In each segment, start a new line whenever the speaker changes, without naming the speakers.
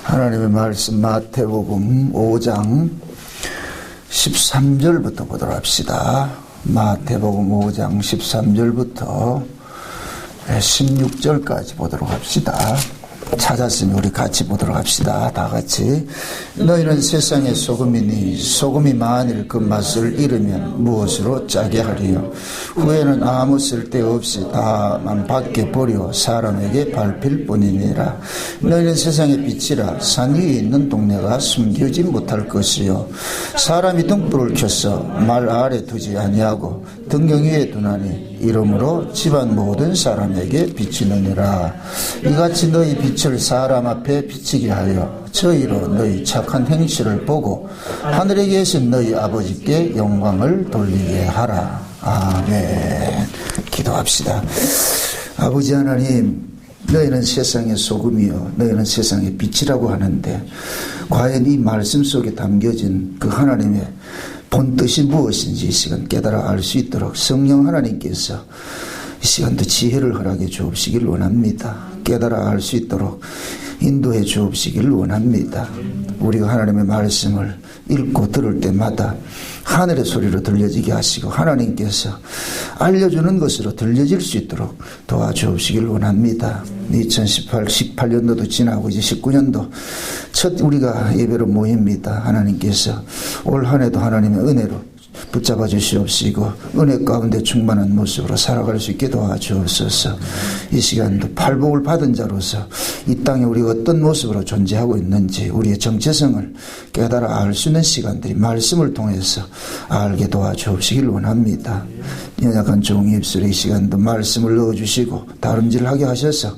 하나님의 말씀 마태복음 5장 13절부터 보도록 합시다. 마태복음 5장 13절부터 16절까지 보도록 합시다. 찾았으면 우리 같이 보도록 합시다. 다 같이. 너희는 세상의 소금이니 소금이 만일 그 맛을 잃으면 무엇으로 짜게 하리요. 후에는 아무 쓸데없이 다만 밖에 버려 사람에게 밟힐 뿐이니라. 너희는 세상의 빛이라. 산 위에 있는 동네가 숨기지 못할 것이요. 사람이 등불을 켜서 말 아래 두지 아니하고 등경 위에 두나니 이러므로 집안 모든 사람에게 비치느니라. 이같이 너희 빛을 사람 앞에 비치게 하여 저희로 너희 착한 행실을 보고 하늘에 계신 너희 아버지께 영광을 돌리게 하라. 아멘. 기도합시다. 아버지 하나님, 너희는 세상의 소금이요 너희는 세상의 빛이라고 하는데 과연 이 말씀 속에 담겨진 그 하나님의 본뜻이 무엇인지 이 시간 깨달아 알 수 있도록 성령 하나님께서 이 시간도 지혜를 허락해 주옵시길 원합니다. 깨달아 알 수 있도록 인도해 주옵시길 원합니다. 우리가 하나님의 말씀을 읽고 들을 때마다 하늘의 소리로 들려지게 하시고 하나님께서 알려주는 것으로 들려질 수 있도록 도와주옵시길 원합니다. 2018년도도 지나고 이제 19년도 첫 우리가 예배로 모입니다. 하나님께서 올 한 해도 하나님의 은혜로 붙잡아 주시옵시고 은혜 가운데 충만한 모습으로 살아갈 수 있게 도와주옵소서. 이 시간도 팔복을 받은 자로서 이 땅에 우리가 어떤 모습으로 존재하고 있는지 우리의 정체성을 깨달아 알 수 있는 시간들이 말씀을 통해서 알게 도와주옵시길 원합니다. 연약한 종이 입술에 이 시간도 말씀을 넣어주시고 다름질하게 하셔서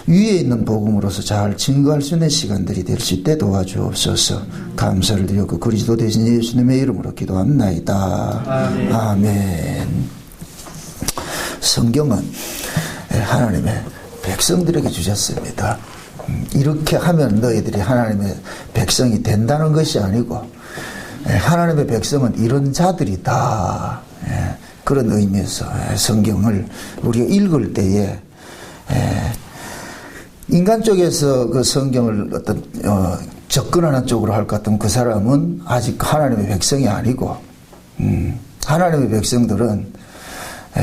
위에 있는 복음으로서 잘 증거할 수 있는 시간들이 될 수 있게 도와주옵소서. 감사를 드렸고 그리스도 대신 예수님의 이름으로 기도합나이다. 아멘. 아멘. 성경은 하나님의 백성들에게 주셨습니다. 이렇게 하면 너희들이 하나님의 백성이 된다는 것이 아니고 하나님의 백성은 이런 자들이다. 그런 의미에서 성경을 우리가 읽을 때에 인간 쪽에서 그 성경을 어떤 접근하는 쪽으로 할 것 같으면 그 사람은 아직 하나님의 백성이 아니고 하나님의 백성들은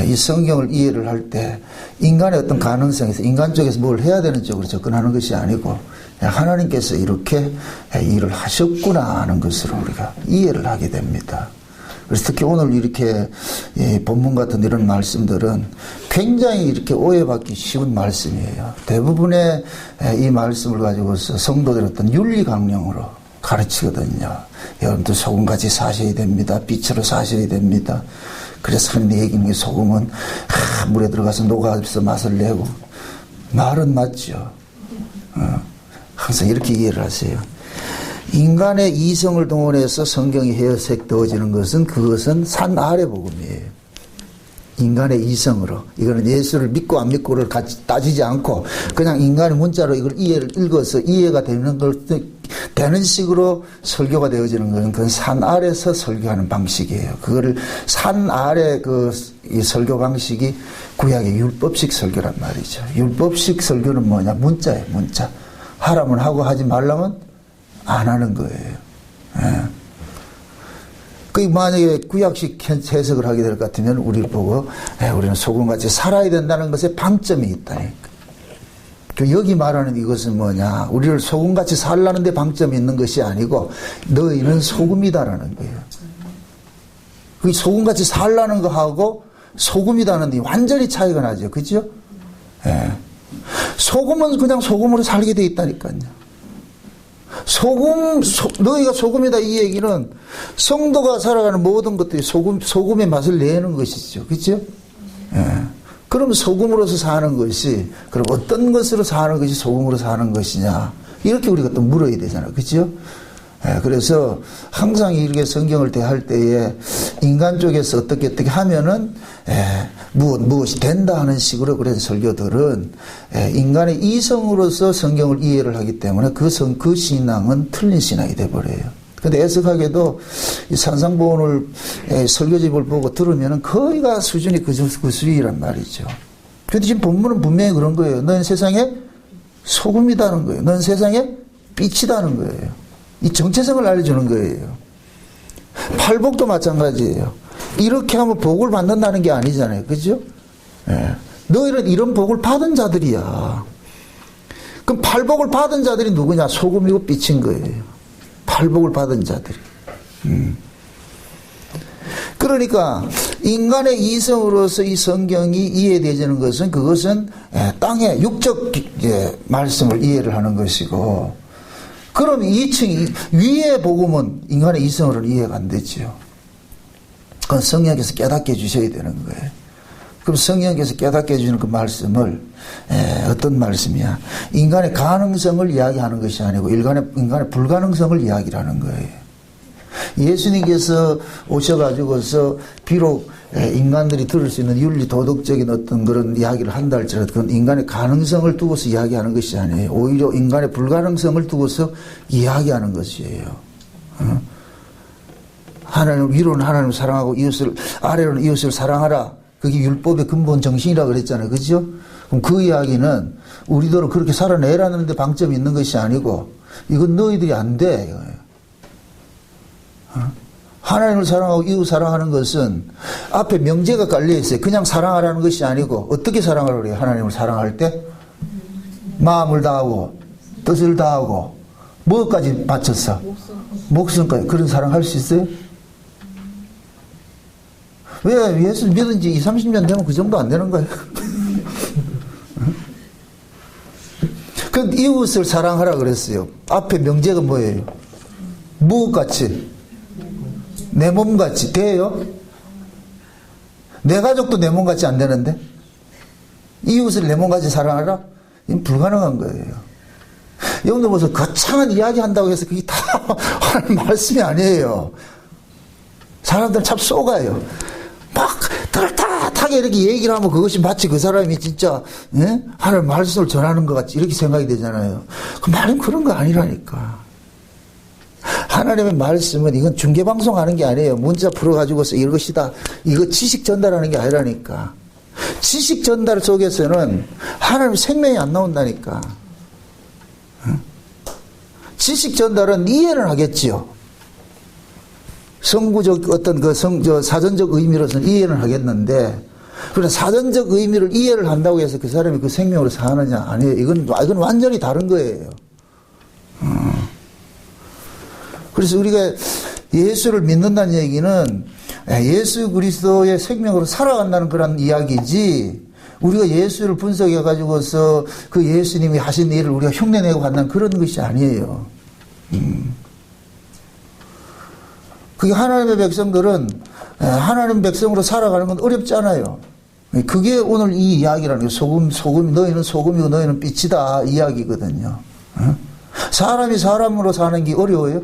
이 성경을 이해를 할 때 인간의 어떤 가능성에서 인간 쪽에서 뭘 해야 되는 쪽으로 접근하는 것이 아니고 하나님께서 이렇게 일을 하셨구나 하는 것으로 우리가 이해를 하게 됩니다. 그래서 특히 오늘 이렇게 본문 같은 이런 말씀들은 굉장히 이렇게 오해받기 쉬운 말씀이에요. 대부분의 이 말씀을 가지고서 성도들의 어떤 윤리 강령으로 가르치거든요. 여러분들 소금같이 사셔야 됩니다. 빛으로 사셔야 됩니다. 그래서 하나님 얘기는 소금은 물에 들어가서 녹아서 맛을 내고 말은 맞죠. 항상 이렇게 이해를 하세요. 인간의 이성을 동원해서 성경이 해석되어지는 것은 그것은 산 아래 복음이에요. 인간의 이성으로. 이거는 예수를 믿고 안 믿고를 같이 따지지 않고 그냥 인간의 문자로 이걸 읽어서 이해가 되는 식으로 설교가 되어지는 것은 그건 산 아래서 설교하는 방식이에요. 그거를 산 아래 이 설교 방식이 구약의 율법식 설교란 말이죠. 율법식 설교는 뭐냐? 문자예요, 문자. 하라면 하고 하지 말라면 안 하는 거예요. 그 만약에 구약식 해석을 하게 될 것 같으면 우리를 보고 우리는 소금같이 살아야 된다는 것에 방점이 있다니까. 여기 말하는 이것은 뭐냐? 우리를 소금같이 살라는 데 방점이 있는 것이 아니고 너희는 소금이다라는 거예요. 그 소금같이 살라는 거하고 소금이다는 데 완전히 차이가 나죠. 그죠? 소금은 그냥 소금으로 살게 돼 있다니까요. 너희가 소금이다 이 얘기는 성도가 살아가는 모든 것들이 소금의 맛을 내는 것이죠. 그렇죠? 그럼 소금으로서 사는 것이, 그럼 어떤 것으로 사는 것이 소금으로 사는 것이냐. 이렇게 우리가 또 물어야 되잖아요. 그렇죠? 그래서 항상 이렇게 성경을 대할 때에 인간 쪽에서 어떻게 하면은 무엇이 된다 하는 식으로 그런 설교들은 인간의 이성으로서 성경을 이해를 하기 때문에 그 신앙은 틀린 신앙이 돼버려요. 근데 애석하게도 이 산상보훈을 설교집을 보고 들으면은 거의가 수준이 그 수준이란 말이죠. 근데 지금 본문은 분명히 그런 거예요. 넌 세상에 소금이다는 거예요. 넌 세상에 삐치다는 거예요. 이 정체성을 알려주는 거예요. 팔복도 마찬가지예요. 이렇게 하면 복을 받는다는 게 아니잖아요. 그죠? 예. 너희는 이런 복을 받은 자들이야. 그럼 팔복을 받은 자들이 누구냐? 소금이고 삐친 거예요. 팔복을 받은 자들이. 그러니까 인간의 이성으로서 이 성경이 이해되는 것은 그것은 땅의 육적 말씀을 이해를 하는 것이고, 그럼 2층 위의 복음은 인간의 이성으로는 이해가 안 되죠. 그건 성령께서 깨닫게 해주셔야 되는 거예요. 그럼 성령께서 깨닫게 해주는 그 말씀을 어떤 말씀이야? 인간의 가능성을 이야기하는 것이 아니고 인간의 불가능성을 이야기하는 거예요. 예수님께서 오셔가지고서 비록 인간들이 들을 수 있는 윤리 도덕적인 어떤 그런 이야기를 한다 할지라도 그건 인간의 가능성을 두고서 이야기하는 것이 아니에요. 오히려 인간의 불가능성을 두고서 이야기하는 것이에요. 하나님 위로는 하나님을 사랑하고 아래로는 이웃을 사랑하라. 그게 율법의 근본 정신이라고 그랬잖아요. 그죠? 그럼 그 이야기는 우리도 그렇게 살아내라는 데 방점이 있는 것이 아니고, 이건 너희들이 안 돼. 하나님을 사랑하고 이웃 사랑하는 것은 앞에 명제가 깔려 있어요. 그냥 사랑하라는 것이 아니고, 어떻게 사랑하라고 그래요? 하나님을 사랑할 때 마음을 다하고 뜻을 다하고 뭐까지 바쳤어? 목숨까지. 그런 사랑할 수 있어요? 왜 예수 믿은 지 20, 30년 되면 그 정도 안 되는 거예요? 그 이웃을 사랑하라 그랬어요. 앞에 명제가 뭐예요? 무엇같이? 내 몸같이 돼요? 내 가족도 내 몸같이 안 되는데? 이웃을 내 몸같이 사랑하라? 이건 불가능한 거예요. 여러분들 무슨 거창한 이야기 한다고 해서 그게 다 하는 말씀이 아니에요. 사람들 참 속아요. 막 따뜻하게 이렇게 얘기를 하면 그것이 마치 그 사람이 진짜 하나님 말씀을 전하는 것 같이 이렇게 생각이 되잖아요. 그 말은 그런 거 아니라니까. 하나님의 말씀은 이건 중계방송 하는 게 아니에요. 문자 풀어가지고서 이것이다. 이거 지식 전달하는 게 아니라니까. 지식 전달 속에서는 하나님의 생명이 안 나온다니까. 지식 전달은 이해를 하겠지요. 성구적 어떤 사전적 의미로서는 이해를 하겠는데, 그러나 사전적 의미를 이해를 한다고 해서 그 사람이 그 생명으로 사느냐? 아니에요. 이건 완전히 다른 거예요. 그래서 우리가 예수를 믿는다는 얘기는 예수 그리스도의 생명으로 살아간다는 그런 이야기지, 우리가 예수를 분석해 가지고서 그 예수님이 하신 일을 우리가 흉내내고 간다는 그런 것이 아니에요. 그게 하나님의 백성들은 하나님 백성으로 살아가는 건 어렵잖아요. 그게 오늘 이 이야기라는 거예요. 소금, 너희는 소금이고 너희는 빛이다 이야기거든요. 사람이 사람으로 사는 게 어려워요?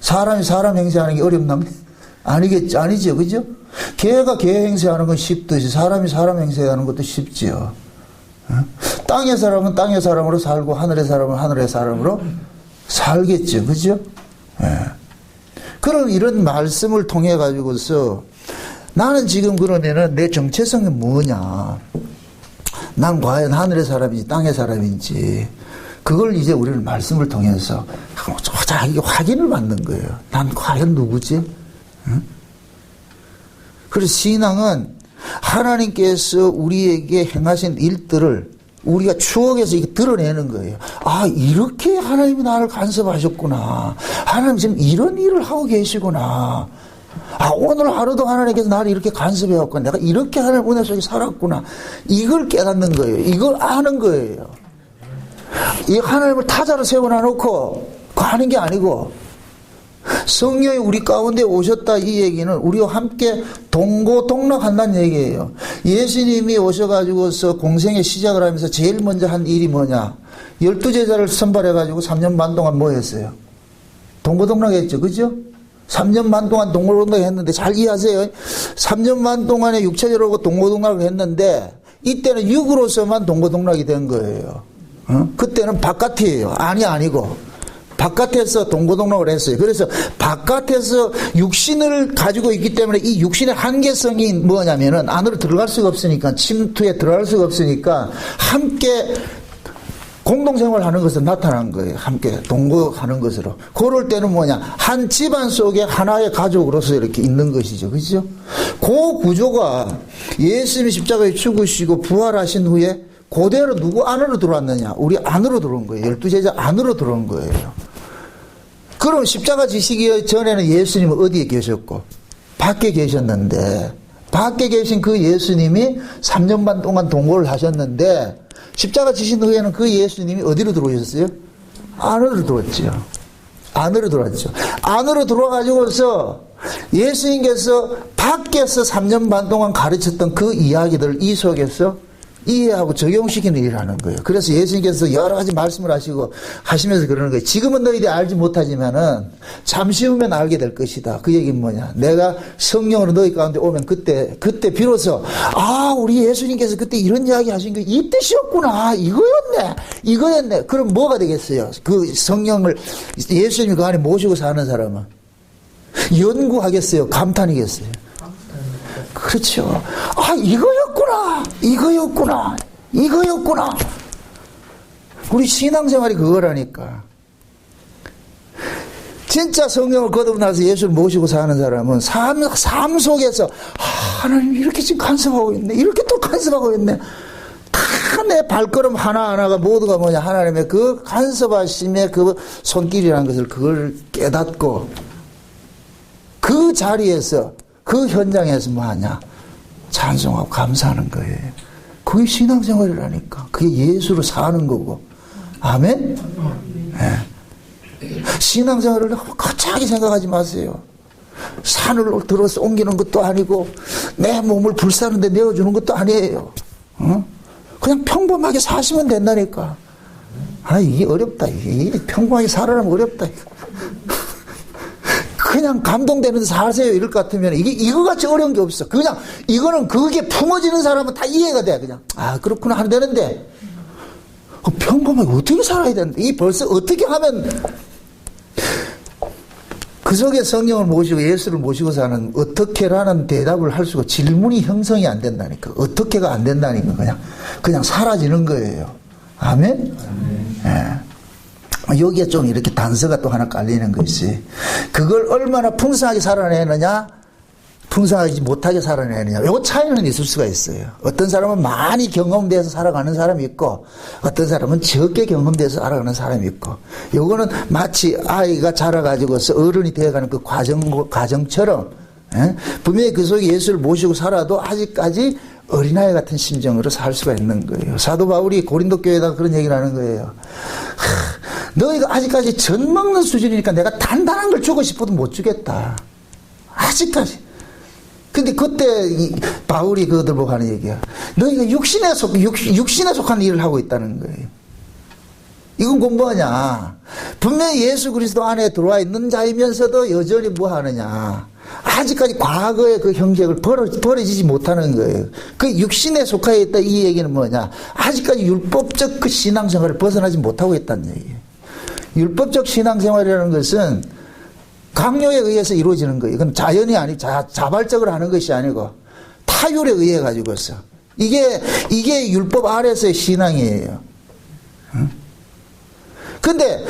사람이 사람 행세하는 게 어렵나? 아니겠죠. 아니죠. 그죠? 개가 개 행세하는 건 쉽듯이 사람이 사람 행세하는 것도 쉽지요. 땅의 사람은 땅의 사람으로 살고 하늘의 사람은 하늘의 사람으로 살겠죠. 그죠? 그런 이런 말씀을 통해 가지고서 나는 지금 그러면은 내 정체성이 뭐냐? 난 과연 하늘의 사람인지 땅의 사람인지, 그걸 이제 우리는 말씀을 통해서 자기 확인을 받는 거예요. 난 과연 누구지? 그래서 신앙은 하나님께서 우리에게 행하신 일들을 우리가 추억에서 이렇게 드러내는 거예요. 아, 이렇게 하나님이 나를 간섭하셨구나. 하나님 지금 이런 일을 하고 계시구나. 아, 오늘 하루도 하나님께서 나를 이렇게 간섭해왔구나. 내가 이렇게 하나님 은혜 속에 살았구나. 이걸 깨닫는 거예요. 이걸 아는 거예요. 이 하나님을 타자로 세워놔놓고 하는 게 아니고, 성령이 우리 가운데 오셨다 이 얘기는 우리와 함께 동고동락한다는 얘기예요. 예수님이 오셔가지고서 공생의 시작을 하면서 제일 먼저 한 일이 뭐냐? 12제자를 선발해가지고 3년 반 동안 뭐 했어요? 동고동락했죠. 그죠? 3년 반 동안 동고동락 했는데, 잘 이해하세요. 3년 반 동안에 육체적으로 동고동락을 했는데, 이때는 육으로서만 동고동락이 된 거예요. 그때는 바깥이에요. 아니고. 바깥에서 동고동락을 했어요. 그래서 바깥에서 육신을 가지고 있기 때문에 이 육신의 한계성이 뭐냐면은 안으로 들어갈 수가 없으니까, 침투에 들어갈 수가 없으니까 함께 공동생활하는 것으로 나타난 거예요. 함께 동거하는 것으로. 그럴 때는 뭐냐, 한 집안 속에 하나의 가족으로서 이렇게 있는 것이죠. 그죠? 그 구조가 예수님이 십자가에 죽으시고 부활하신 후에 그대로 누구 안으로 들어왔느냐, 우리 안으로 들어온 거예요. 12제자 안으로 들어온 거예요. 그럼 십자가 지시기 전에는 예수님은 어디에 계셨고 밖에 계셨는데, 밖에 계신 그 예수님이 3년 반 동안 동거를 하셨는데, 십자가 지신 후에는 그 예수님이 어디로 들어오셨어요? 안으로 들어왔죠. 안으로 들어왔죠. 안으로 들어와가지고서 예수님께서 밖에서 3년 반 동안 가르쳤던 그 이야기들을 이 속에서 이해하고 적용시키는 일을 하는 거예요. 그래서 예수님께서 여러 가지 말씀을 하시면서 그러는 거예요. 지금은 너희들이 알지 못하지만은 잠시 후면 알게 될 것이다. 그 얘기는 뭐냐? 내가 성령으로 너희 가운데 오면 그때 비로소, 아, 우리 예수님께서 그때 이런 이야기 하신 게 이 뜻이었구나. 이거였네. 그럼 뭐가 되겠어요? 그 성령을 예수님이 그 안에 모시고 사는 사람은 연구하겠어요? 감탄이겠어요? 그렇죠. 아, 이거였구나. 우리 신앙생활이 그거라니까. 진짜 성령을 거듭나서 예수를 모시고 사는 사람은 삶 속에서, 하나님 이렇게 지금 간섭하고 있네. 이렇게 또 간섭하고 있네. 다 내 발걸음 하나하나가 모두가 뭐냐, 하나님의 그 간섭하심의 그 손길이라는 것을 그걸 깨닫고, 그 자리에서, 그 현장에서 뭐 하냐? 찬송하고 감사하는 거예요. 그게 신앙생활이라니까. 그게 예수로 사는 거고. 아멘? 네. 신앙생활을 거창하게 생각하지 마세요. 산을 들어서 옮기는 것도 아니고, 내 몸을 불사는데 내어주는 것도 아니에요. 그냥 평범하게 사시면 된다니까. 아, 이게 어렵다. 이게 평범하게 살아가면 어렵다. 그냥 감동되는 데 사세요. 이럴 것 같으면 이거같이 어려운 게 없어. 그냥 이거는 그게 품어지는 사람은 다 이해가 돼. 그냥 아, 그렇구나 하면 되는데, 평범하게 어떻게 살아야 되는데, 이 벌써 어떻게 하면 그 속에 성령을 모시고 예수를 모시고 사는, 어떻게라는 대답을 할 수가, 질문이 형성이 안 된다니까. 어떻게가 안 된다니까. 그냥 사라지는 거예요. 아멘? 예. 여기에 좀 이렇게 단서가 또 하나 깔리는 것이, 그걸 얼마나 풍성하게 살아내느냐, 풍성하지 못하게 살아내느냐, 요 차이는 있을 수가 있어요. 어떤 사람은 많이 경험돼서 살아가는 사람이 있고, 어떤 사람은 적게 경험돼서 살아가는 사람이 있고, 요거는 마치 아이가 자라가지고서 어른이 되어가는 그 과정처럼, 예? 분명히 그 속에 예수를 모시고 살아도 아직까지 어린아이 같은 심정으로 살 수가 있는 거예요. 사도 바울이 고린도 교회에다가 그런 얘기를 하는 거예요. 너희가 아직까지 젖 먹는 수준이니까 내가 단단한 걸 주고 싶어도 못 주겠다. 아직까지. 근데 그때 바울이 그들 보고 하는 얘기야. 너희가 육신에 속한 일을 하고 있다는 거예요. 이건 공부하냐. 분명히 예수 그리스도 안에 들어와 있는 자이면서도 여전히 뭐 하느냐. 아직까지 과거의 그 형식을 버려지지 못하는 거예요. 그 육신에 속하여 있다, 이 얘기는 뭐냐. 아직까지 율법적 그 신앙생활을 벗어나지 못하고 있다는 얘기예요. 율법적 신앙생활이라는 것은 강요에 의해서 이루어지는 거예요. 이건 자연이 아니, 자발적으로 하는 것이 아니고 타율에 의해 가지고서. 이게 율법 아래서의 신앙이에요. 근데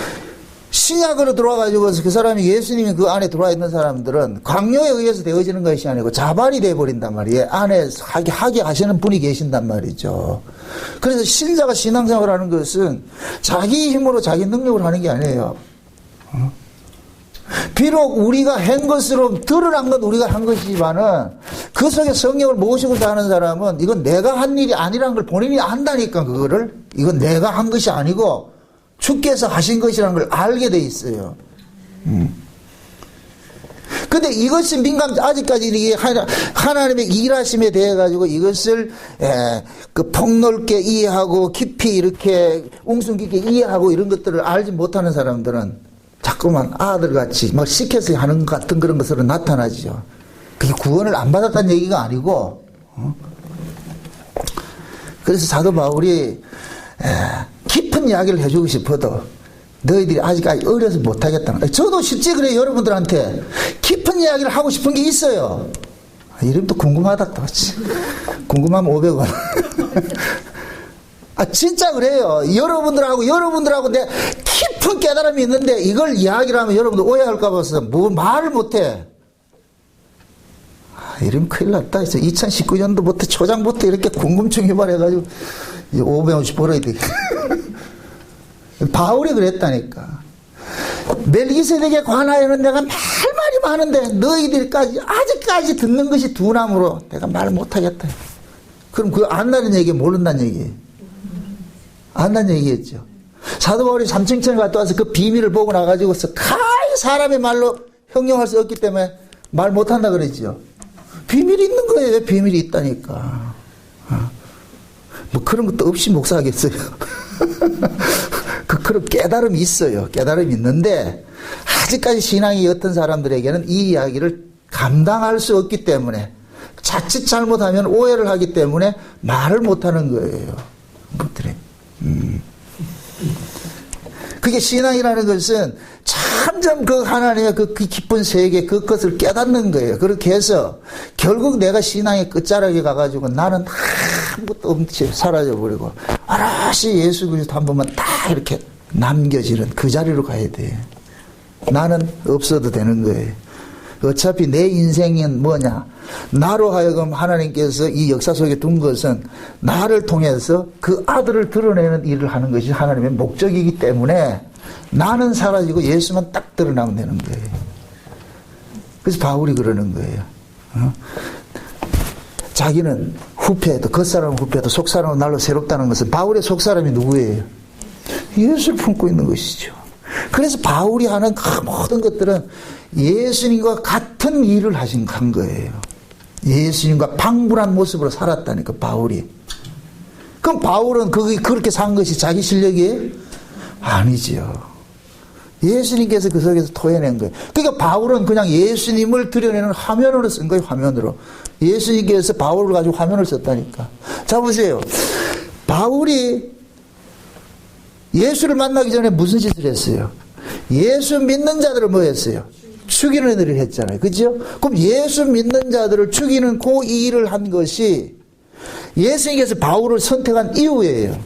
신약으로 들어와가지고서 그 사람이, 예수님이 그 안에 들어와 있는 사람들은 강요에 의해서 되어지는 것이 아니고 자발이 되어버린단 말이에요. 안에 하게 하시는 분이 계신단 말이죠. 그래서 신자가 신앙생활을 하는 것은 자기 힘으로 자기 능력으로 하는 게 아니에요. 비록 우리가 한 것으로 드러난 건 우리가 한 것이지만은 그 속에 성령을 모시고 사는 사람은 이건 내가 한 일이 아니라는 걸 본인이 안다니까. 그거를, 이건 내가 한 것이 아니고 주께서 하신 것이라는 걸 알게 돼 있어요. 근데 이것이 아직까지 이게 하나님의 일하심에 대해 가지고 이것을 그 폭넓게 이해하고 깊이 이렇게 웅숭 깊게 이해하고 이런 것들을 알지 못하는 사람들은 자꾸만 아들같이 막 시켜서 하는 것 같은 그런 것으로 나타나죠. 그게 구원을 안 받았다는 얘기가 아니고, 그래서 사도 바울이 깊은 이야기를 해주고 싶어도 너희들이 아직까지 어려서 못하겠다는 거예요. 저도 실제 그래요. 여러분들한테 깊은 이야기를 하고 싶은 게 있어요. 이름도 궁금하다 또. 궁금하면 500원. 진짜 그래요. 여러분들하고 내 깊은 깨달음이 있는데 이걸 이야기를 하면 여러분들 오해할까 봐서 말을 못해. 이러면 큰일 났다. 2019년도부터 초장부터 이렇게 궁금증 유발해가지고 550 벌어야 돼. 바울이 그랬다니까. 멜기세덱에 관하여는 내가 말이 많은데 너희들까지 아직까지 듣는 것이 둔함으로 내가 말을 못하겠다. 그럼 그거 안다는 얘기 모른다는 얘기예요. 안다는 얘기였죠. 사도 바울이 삼층천에 갔다 와서 그 비밀을 보고 나가지고서 가히 사람의 말로 형용할 수 없기 때문에 말 못한다 그랬죠. 비밀이 있는 거예요. 비밀이 있다니까. 뭐 그런 것도 없이 목사하겠어요. 그런 깨달음이 있어요. 깨달음이 있는데 아직까지 신앙이 어떤 사람들에게는 이 이야기를 감당할 수 없기 때문에 자칫 잘못하면 오해를 하기 때문에 말을 못하는 거예요. 그래. 그게 신앙이라는 것은 점점 그 하나님의 그 깊은 세계 그것을 깨닫는 거예요. 그렇게 해서 결국 내가 신앙의 끝자락에 가가지고 나는 아무것도 없이 사라져버리고 알아시 예수 그리스도 한 번만 딱 이렇게 남겨지는 그 자리로 가야 돼. 나는 없어도 되는 거예요. 어차피 내 인생은 뭐냐? 나로 하여금 하나님께서 이 역사 속에 둔 것은 나를 통해서 그 아들을 드러내는 일을 하는 것이 하나님의 목적이기 때문에 나는 사라지고 예수만 딱 드러나면 되는 거예요. 그래서 바울이 그러는 거예요. 자기는 후패도 겉사람은 후패도 속사람은 날로 새롭다는 것은 바울의 속사람이 누구예요? 예수를 품고 있는 것이죠. 그래서 바울이 하는 그 모든 것들은 예수님과 같은 일을 한 거예요. 예수님과 방불한 모습으로 살았다니까 바울이. 그럼 바울은 그렇게 산 것이 자기 실력이에요? 아니지요. 예수님께서 그 속에서 토해낸 거예요. 그러니까 바울은 그냥 예수님을 드러내는 화면으로 쓴 거예요. 화면으로. 예수님께서 바울을 가지고 화면을 썼다니까. 자 보세요. 바울이 예수를 만나기 전에 무슨 짓을 했어요? 예수 믿는 자들을 뭐 했어요? 죽이는 애들을 했잖아요. 그죠? 그럼 예수 믿는 자들을 죽이는 그 일을 한 것이 예수님께서 바울을 선택한 이유예요.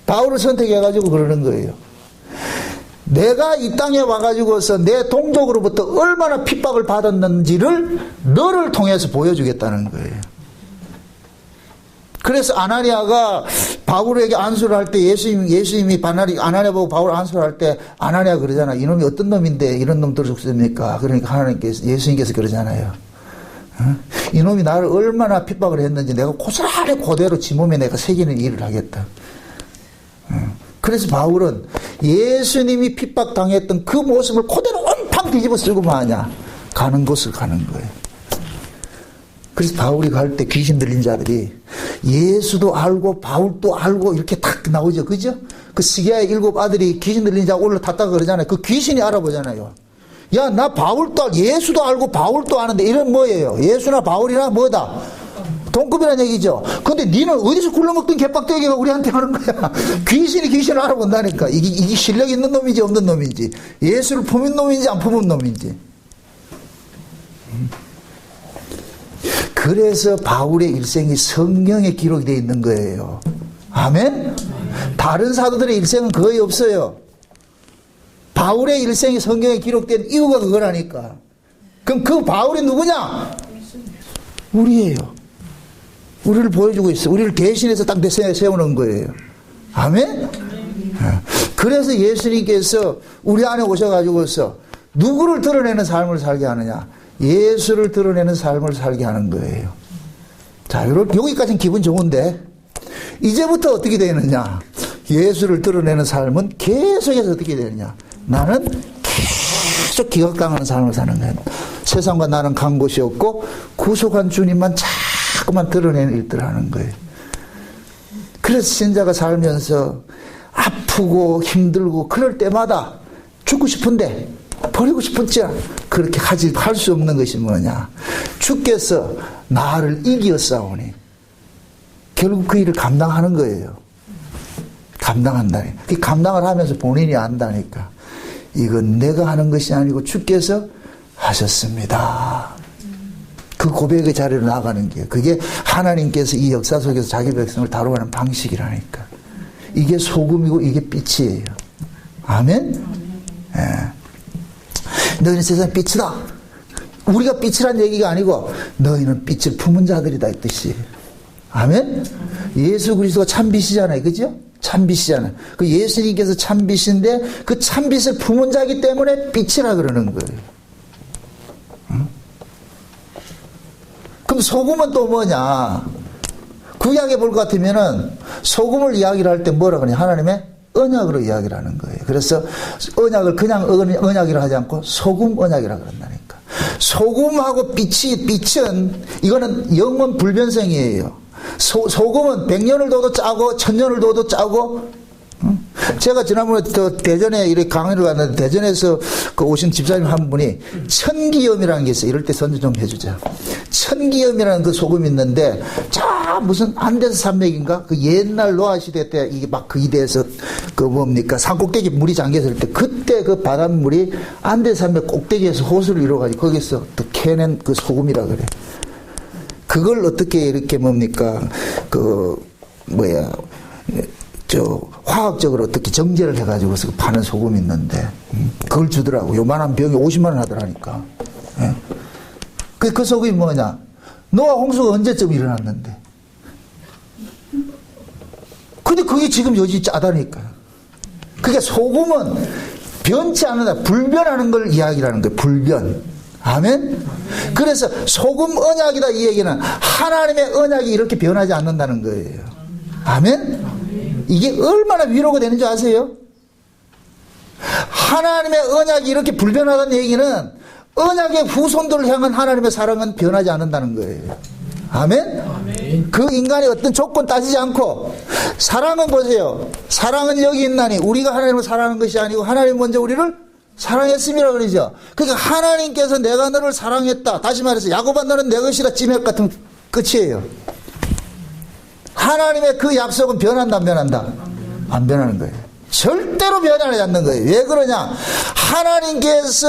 바울을 선택해가지고 그러는 거예요. 내가 이 땅에 와가지고서 내 동족으로부터 얼마나 핍박을 받았는지를 너를 통해서 보여주겠다는 거예요. 그래서 아나니아가 바울에게 안수를 할 때 예수님이 아나니아 보고 바울 안수를 할 때 아나니아 그러잖아. 이놈이 어떤 놈인데 이런 놈 들어줬습니까? 그러니까 하나님께서 예수님께서 그러잖아요. 이놈이 나를 얼마나 핍박을 했는지 내가 고스란히 그대로 지 몸에 내가 새기는 일을 하겠다. 그래서 바울은 예수님이 핍박당했던 그 모습을 그대로 온팡 뒤집어 쓰고 마냐 가는 곳을 가는 거예요. 그래서 바울이 갈 때 귀신 들린 자들이 예수도 알고 바울도 알고 이렇게 탁 나오죠. 그죠? 그 시기야의 7 아들이 귀신 들린 자 올라탔다가 그러잖아요. 그 귀신이 알아보잖아요. 야, 나 바울도 예수도 알고 바울도 아는데 이런 뭐예요? 예수나 바울이나 뭐다? 동급이라는 얘기죠. 근데 니는 어디서 굴러먹던 개빡대기가 우리한테 하는 거야? 귀신을 알아본다니까. 이게 실력 있는 놈인지 없는 놈인지, 예수를 품은 놈인지 안 품은 놈인지. 그래서 바울의 일생이 성경에 기록이 되어 있는 거예요. 아멘? 다른 사도들의 일생은 거의 없어요. 바울의 일생이 성경에 기록된 이유가 그거라니까. 그럼 그 바울이 누구냐? 우리예요. 우리를 보여주고 있어. 우리를 대신해서 딱 세우는 거예요. 아멘? 그래서 예수님께서 우리 안에 오셔가지고서 누구를 드러내는 삶을 살게 하느냐? 예수를 드러내는 삶을 살게 하는 거예요. 자, 여기까지는 기분 좋은데 이제부터 어떻게 되느냐? 예수를 드러내는 삶은 계속해서 어떻게 되느냐? 나는 계속 기각당하는 삶을 사는 거예요. 세상과 나는 간 곳이 없고 구속한 주님만 자꾸만 드러내는 일들을 하는 거예요. 그래서 신자가 살면서 아프고 힘들고 그럴 때마다 죽고 싶은데 버리고 싶었지 그렇게 할 수 없는 것이 뭐냐? 주께서 나를 이기었사오니 결국 그 일을 감당하는 거예요. 감당한다니. 그 감당을 하면서 본인이 안다니까. 이건 내가 하는 것이 아니고 주께서 하셨습니다. 그 그 고백의 자리로 나아가는 게 그게 하나님께서 이 역사 속에서 자기 백성을 다루는 방식이라니까. 이게 소금이고 이게 빛이에요. 아멘? 예. 너희는 세상의 빛이다. 우리가 빛이란 얘기가 아니고 너희는 빛을 품은 자들이다 이 뜻이에요. 아멘? 예수 그리스도가 참빛이잖아요. 그죠? 참빛이잖아요. 그 예수님께서 참빛인데 그 참빛을 품은 자이기 때문에 빛이라 그러는 거예요. 응? 그럼 소금은 또 뭐냐? 구약에 볼 것 같으면은 소금을 이야기를 할 때 뭐라 그러냐? 하나님의 언약으로 이야기를 하는 거예요. 그래서 언약을 그냥 언약이라 하지 않고 소금 언약이라 그런다니까. 소금하고 빛은 이거는 영원 불변성이에요. 소금은 100년을 둬도 짜고 1000년을 둬도 짜고. 제가 지난번에 대전에 이렇게 강의를 갔는데 대전에서 그 오신 집사님 한 분이 천기염이라는 게 있어요. 이럴 때 선전 좀 해주자. 천기염이라는 그 소금이 있는데 무슨 안데스 산맥인가 그 옛날 노아 시대 때 이게 막 그 이대에서 그 뭡니까 산꼭대기 물이 잠겼을 때 그때 그 바닷물이 안데스 산맥 꼭대기에서 호수를 이루어가지고 거기서 또 캐낸 그 소금이라 그래. 그걸 어떻게 이렇게 뭡니까 화학적으로 어떻게 정제를 해가지고서 파는 소금이 있는데 그걸 주더라고. 요만한 병이 50만 원 하더라니까. 예. 그 소금이 뭐냐? 노아 홍수가 언제쯤 일어났는데? 근데 그게 지금 여지 짜다니까. 그러니까 소금은 변치 않는다. 불변하는 걸 이야기하는 거예요. 불변. 아멘? 그래서 소금 언약이다 이 얘기는 하나님의 언약이 이렇게 변하지 않는다는 거예요. 아멘? 이게 얼마나 위로가 되는 줄 아세요? 하나님의 언약이 이렇게 불변하다는 얘기는 언약의 후손들을 향한 하나님의 사랑은 변하지 않는다는 거예요. 아멘? 아멘. 그 인간의 어떤 조건 따지지 않고 사랑은 보세요. 사랑은 여기 있나니 우리가 하나님을 사랑하는 것이 아니고 하나님 먼저 우리를 사랑했음이라 그러죠. 그러니까 하나님께서 내가 너를 사랑했다. 다시 말해서 야곱아 너는 내 것이라 찌맥 같은 끝이에요. 하나님의 그 약속은 변한다 안 변한다? 안 변하는 거예요. 절대로 변하지 않는 거예요. 왜 그러냐? 하나님께서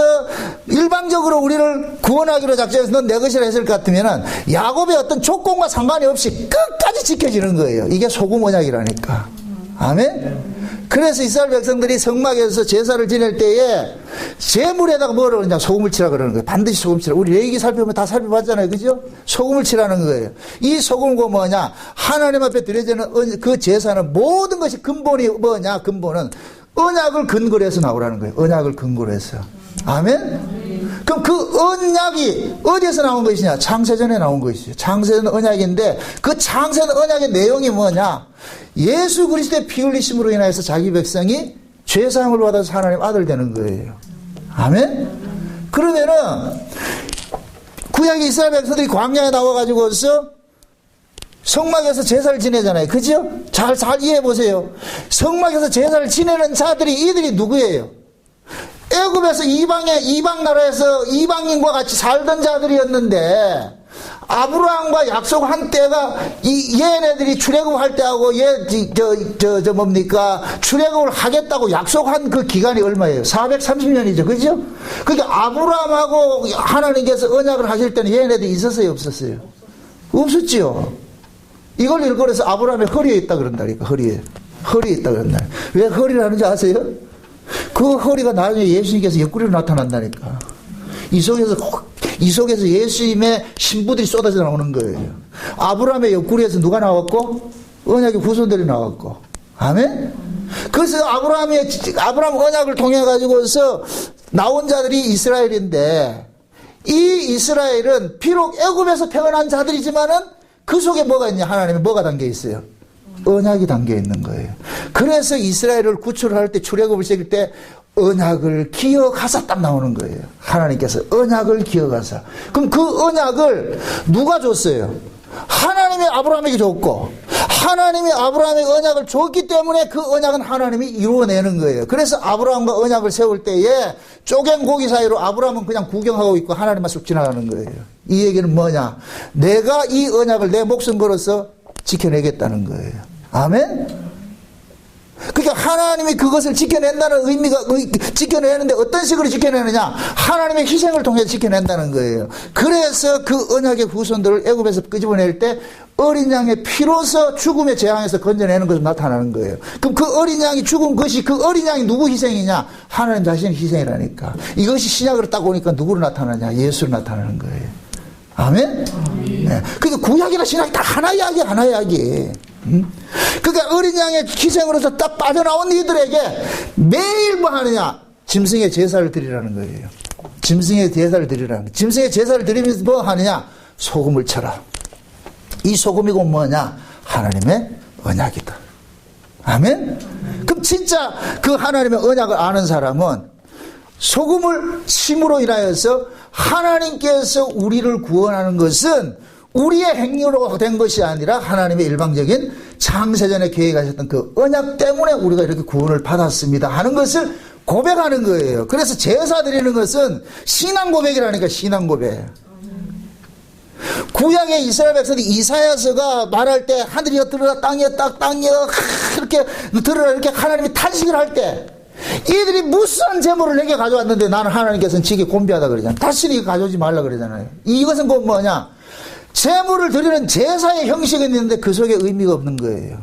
일방적으로 우리를 구원하기로 작정해서 넌 내 것이라 했을 것 같으면 야곱의 어떤 조건과 상관이 없이 끝까지 지켜지는 거예요. 이게 소금 언약이라니까. 아멘? 그래서 이스라엘 백성들이 성막에서 제사를 지낼 때에 제물에다가 뭐라 그러냐? 소금을 치라 그러는 거예요. 반드시 소금 치라. 우리 레위기 살펴보면 다 살펴봤잖아요. 그죠? 소금을 치라는 거예요. 이 소금은 뭐냐? 하나님 앞에 드려지는 그 제사는 모든 것이 근본이 뭐냐? 근본은 언약을 근거로 해서 나오라는 거예요. 언약을 근거로 해서. 아멘? 그럼 그 언약이 어디에서 나온 것이냐? 창세전에 나온 것이죠. 창세전 언약인데 그 창세전 언약의 내용이 뭐냐? 예수 그리스도의 피 흘리심으로 인하여서 자기 백성이 죄사함을 받아서 하나님 아들 되는 거예요. 아멘? 그러면은 구약의 이스라엘 백성들이 광야에 나와가지고서 성막에서 제사를 지내잖아요. 그죠? 잘 이해해 보세요. 성막에서 제사를 지내는 자들이 이들이 누구예요? 애굽에서 이방 나라에서 이방인과 같이 살던 자들이었는데 아브라함과 약속한 때가 얘네들이 출애굽할 때하고 출애굽을 하겠다고 약속한 그 기간이 얼마예요? 430년이죠. 그죠? 그러니까 아브라함하고 하나님께서 언약을 하실 때는 얘네들이 있었어요, 없었어요? 없었지요. 이걸 일컬어서 아브라함의 허리에 있다 그런다니까. 허리에 있다 그런다. 왜 허리를 하는지 아세요? 그 허리가 나중에 예수님께서 옆구리로 나타난다니까. 이 속에서 예수님의 신부들이 쏟아져 나오는 거예요. 아브라함의 옆구리에서 누가 나왔고? 언약의 후손들이 나왔고. 아멘? 그래서 아브라함 언약을 통해 가지고서 나온 자들이 이스라엘인데 이 이스라엘은 비록 애굽에서 태어난 자들이지만은 그 속에 뭐가 있냐? 하나님의 뭐가 담겨 있어요? 언약이 담겨 있는 거예요. 그래서 이스라엘을 구출할 때 출애굽을 시킬 때 언약을 기억하사 딱 나오는 거예요. 하나님께서 언약을 기억하사. 그럼 그 언약을 누가 줬어요? 하나님이 아브라함에게 줬고 하나님이 아브라함에게 언약을 줬기 때문에 그 언약은 하나님이 이루어내는 거예요. 그래서 아브라함과 언약을 세울 때에 쪼갠 고기 사이로 아브라함은 그냥 구경하고 있고 하나님만 쑥 지나가는 거예요. 이 얘기는 뭐냐? 내가 이 언약을 내 목숨 걸어서 지켜내겠다는 거예요. 아멘? 그러니까 하나님이 그것을 지켜낸다는 지켜내는데 어떤 식으로 지켜내느냐? 하나님의 희생을 통해 지켜낸다는 거예요. 그래서 그 언약의 후손들을 애굽에서 끄집어낼 때 어린 양의 피로서 죽음의 재앙에서 건져내는 것으로 나타나는 거예요. 그럼 그 어린 양이 죽은 것이, 그 어린 양이 누구 희생이냐? 하나님 자신의 희생이라니까. 이것이 신약으로 딱 오니까 누구로 나타나냐? 예수로 나타나는 거예요. 아멘? 네. 그러니까 구약이나 신약이 다 하나 이야기, 하나 이야기. 그러니까 어린 양의 희생으로서 딱 빠져나온 이들에게 매일 뭐 하느냐? 짐승의 제사를 드리라는 거예요. 짐승의 제사를 드리라는 거예요. 짐승의 제사를 드리면서 뭐 하느냐? 소금을 쳐라. 이 소금이고 뭐냐? 하나님의 언약이다. 아멘? 그럼 진짜 그 하나님의 언약을 아는 사람은 소금을 심으로 인하여서 하나님께서 우리를 구원하는 것은 우리의 행위로 된 것이 아니라 하나님의 일방적인 창세전에 계획하셨던 그 언약 때문에 우리가 이렇게 구원을 받았습니다 하는 것을 고백하는 거예요. 그래서 제사 드리는 것은 신앙 고백이라니까, 신앙 고백. 구약의 이스라엘 백성들이 이사야서가 말할 때 하늘이 흩어라 땅이 땅이 이렇게 들으라 이렇게 하나님이 탄식을 할 때 이들이 무수한 재물을 내게 가져왔는데 나는 하나님께서는 지게 곤비하다 그러잖아요. 다시는 이거 가져오지 말라 그러잖아요. 이것은 곧 뭐냐? 재물을 드리는 제사의 형식은 있는데 그 속에 의미가 없는 거예요.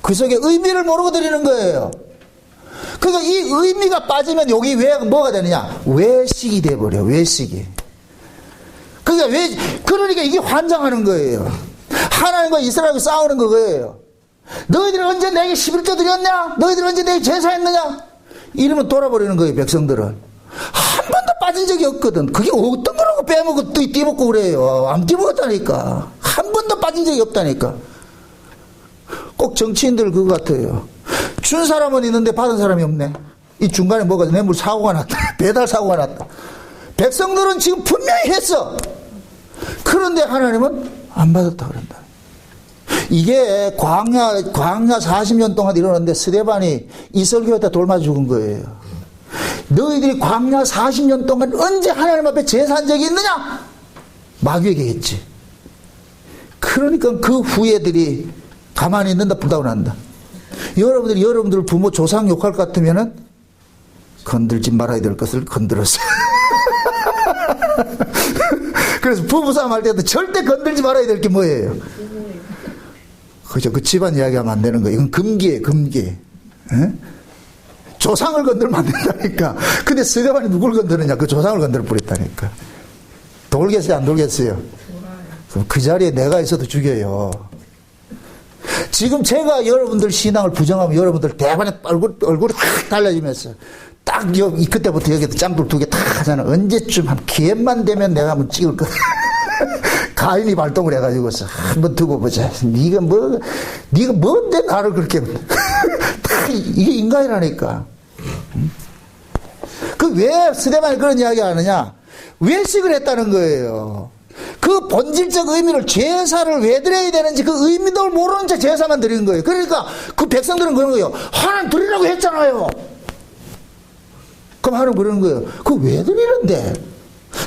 그 속에 의미를 모르고 드리는 거예요. 그러니까 이 의미가 빠지면 여기 왜 뭐가 되느냐? 외식이 돼버려. 외식이. 그러니까 이게 환장하는 거예요. 하나님과 이스라엘과 싸우는 거예요. 너희들이 언제 내게 11조 드렸냐? 너희들이 언제 내게 제사했느냐? 이러면 돌아버리는 거예요, 백성들은. 한 번도 빠진 적이 없거든. 그게 어떤 거라고 빼먹고 또 띠먹고 그래요. 안 띠먹었다니까. 한 번도 빠진 적이 없다니까. 꼭 정치인들 그거 같아요. 준 사람은 있는데 받은 사람이 없네. 이 중간에 뭐가 뇌물 사고가 났다. 배달 사고가 났다. 백성들은 지금 분명히 했어. 그런데 하나님은 안 받았다 그런다. 이게 광야 40년 동안 일어났는데 스데반이 이설교에다 돌 맞아 죽은 거예요. 너희들이 광야 40년 동안 언제 하나님 앞에 제사한 적이 있느냐? 마귀에게 했지. 그러니까 그 후예들이 가만히 있는다 불다고 한다. 여러분들 부모 조상 욕할 것 같으면은 건들지 말아야 될 것을 건드렸어요. 그래서 부부싸움 할 때도 절대 건들지 말아야 될 게 뭐예요? 그죠? 그 집안 이야기하면 안 되는 거예요. 이건 금기예요, 금기. 에? 조상을 건들면 안 된다니까. 근데 스데반이 누굴 건드느냐? 그 조상을 건드려 버렸다니까. 돌겠어요, 안 돌겠어요? 그 자리에 내가 있어도 죽여요. 지금 제가 여러분들 신앙을 부정하면 여러분들 대반에 얼굴이 확 달라지면서 딱 그때부터 여기도 짱돌 2개 탁 하잖아. 언제쯤 한 기회만 되면 내가 한번 찍을 거야. 가인이 발동을 해가지고서 한번 두고 보자. 네가 뭔데 나를 그렇게 다 이게 인간이라니까. 그 왜 스데반이 그런 이야기 하느냐? 외식을 했다는 거예요. 그 본질적 의미를, 제사를 왜 드려야 되는지 그 의미도 모르는 채 제사만 드리는 거예요. 그러니까 그 백성들은 그런 거예요. 하나님 드리라고 했잖아요. 그럼 하나님 그러는 거예요. 그거 왜 드리는데?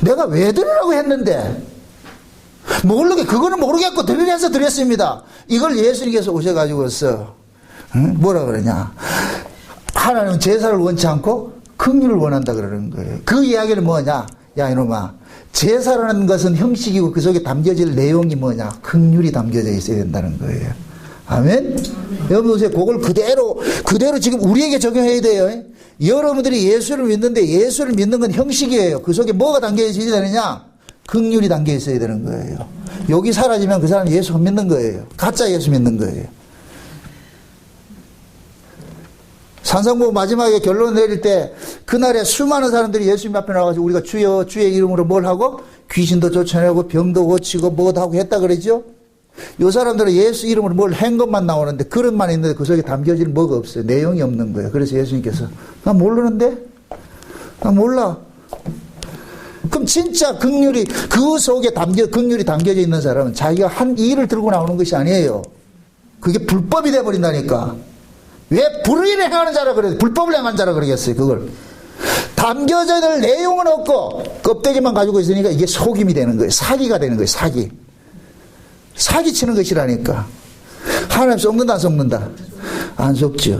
내가 왜 드리라고 했는데? 모르게, 그거는 모르겠고 드리려서 드렸습니다. 이걸 예수님께서 오셔가지고서 뭐라 그러냐? 하나님은 제사를 원치 않고 긍휼을 원한다 그러는 거예요. 그 이야기는 뭐냐? 야 이놈아, 제사라는 것은 형식이고 그 속에 담겨질 내용이 뭐냐? 긍휼이 담겨져 있어야 된다는 거예요. 아멘? 여러분 보세요. 그걸 그대로 지금 우리에게 적용해야 돼요. 여러분들이 예수를 믿는데 예수를 믿는 건 형식이에요. 그 속에 뭐가 담겨 있어야 되느냐? 긍휼이 담겨 있어야 되는 거예요. 여기 사라지면 그 사람은 예수 안 믿는 거예요. 가짜 예수 믿는 거예요. 산상보고 마지막에 결론 내릴 때 그날에 수많은 사람들이 예수님 앞에 나와서 우리가 주여 주의 이름으로 뭘 하고 귀신도 쫓아내고 병도 고치고 뭐도 하고 했다 그러죠. 이 사람들은 예수 이름으로 뭘 한 것만 나오는데 그릇만 있는데 그 속에 담겨질 뭐가 없어요. 내용이 없는 거예요. 그래서 예수님께서 나 모르는데? 나 몰라. 그럼 진짜 긍휼이 그 속에 긍휼이 담겨져 있는 사람은 자기가 한 일을 들고 나오는 것이 아니에요. 그게 불법이 돼 버린다니까. 왜 불의를 행하는 자라 그래? 불법을 행하는 자라 그러겠어요. 그걸 담겨져 될 내용은 없고 껍데기만 가지고 있으니까 이게 속임이 되는 거예요. 사기가 되는 거예요. 사기 치는 것이라니까. 하나님 썩는다 안 썩는다? 안 속죠.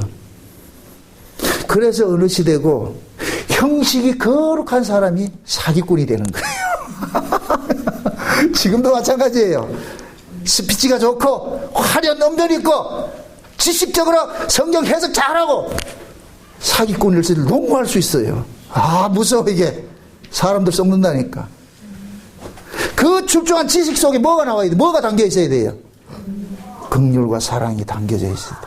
그래서 어느 시대고 형식이 거룩한 사람이 사기꾼이 되는 거예요. 지금도 마찬가지예요. 스피치가 좋고 화려한 언변이 있고 지식적으로 성경 해석 잘하고 사기꾼일지를 농구할 수 있어요. 아, 무서워. 이게 사람들 썩는다니까. 그 출중한 지식 속에 뭐가 나와야 돼? 뭐가 담겨 있어야 돼요? 긍휼과 사랑이 담겨져 있어요.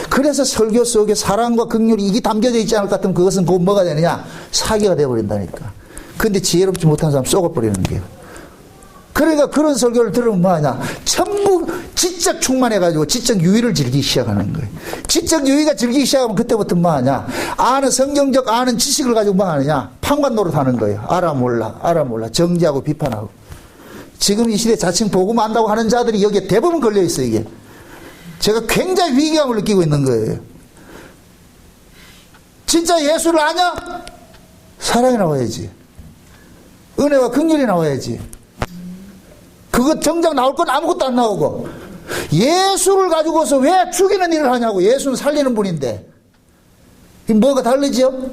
그래서 설교 속에 사랑과 긍휼이 이게 담겨져 있지 않을 것 같으면 그것은 곧 뭐가 되느냐? 사기가 되어버린다니까. 근데 지혜롭지 못한 사람 썩어버리는 거예요. 그러니까 그런 설교를 들으면 뭐하냐? 전부 지적 충만해가지고 지적 유의를 즐기기 시작하는 거예요. 지적 유의가 즐기기 시작하면 그때부터 뭐하냐? 아는 성경적 아는 지식을 가지고 뭐하느냐? 판관 노릇하는 거예요. 알아 몰라 정지하고 비판하고. 지금 이 시대 자칭 복음 안다고 하는 자들이 여기에 대부분 걸려있어요. 이게 제가 굉장히 위기감을 느끼고 있는 거예요. 진짜 예수를 아냐? 사랑이 나와야지. 은혜와 긍휼이 나와야지. 그거 정작 나올 건 아무것도 안 나오고. 예수를 가지고서 왜 죽이는 일을 하냐고. 예수는 살리는 분인데. 뭐가 다르죠?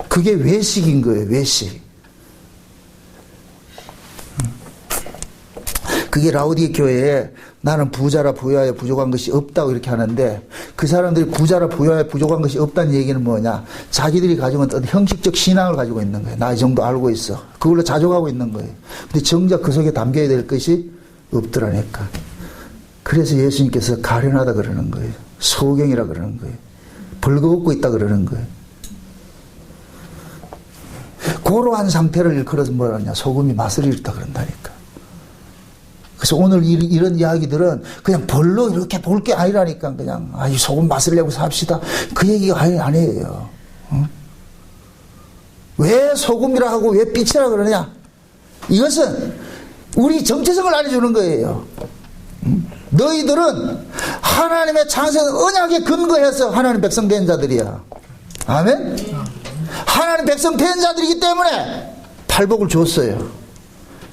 그게 외식인 거예요. 외식. 그게 라오디게 교회에 나는 부자라 부여하여 부족한 것이 없다고 이렇게 하는데, 그 사람들이 부자라 부여하여 부족한 것이 없다는 얘기는 뭐냐? 자기들이 가지고 있는 형식적 신앙을 가지고 있는 거예요. 나 이 정도 알고 있어. 그걸로 자족하고 있는 거예요. 근데 정작 그 속에 담겨야 될 것이 없더라니까. 그래서 예수님께서 가련하다 그러는 거예요. 소경이라 그러는 거예요. 벌거벗고 있다 그러는 거예요. 고러한 상태를 일컬어서 뭐라 하냐? 소금이 맛을 잃다 그런다니까. 그래서 오늘 이런 이야기들은 그냥 별로 이렇게 볼 게 아니라니까. 그냥 이 소금 맛을 내고 삽시다, 그 얘기가 아니에요. 응? 왜 소금이라 하고 왜 빛이라 그러냐? 이것은 우리 정체성을 알려주는 거예요. 응? 너희들은 하나님의 창세 언약에 근거해서 하나님 백성 된 자들이야. 아멘? 하나님 백성 된 자들이기 때문에 팔복을 줬어요.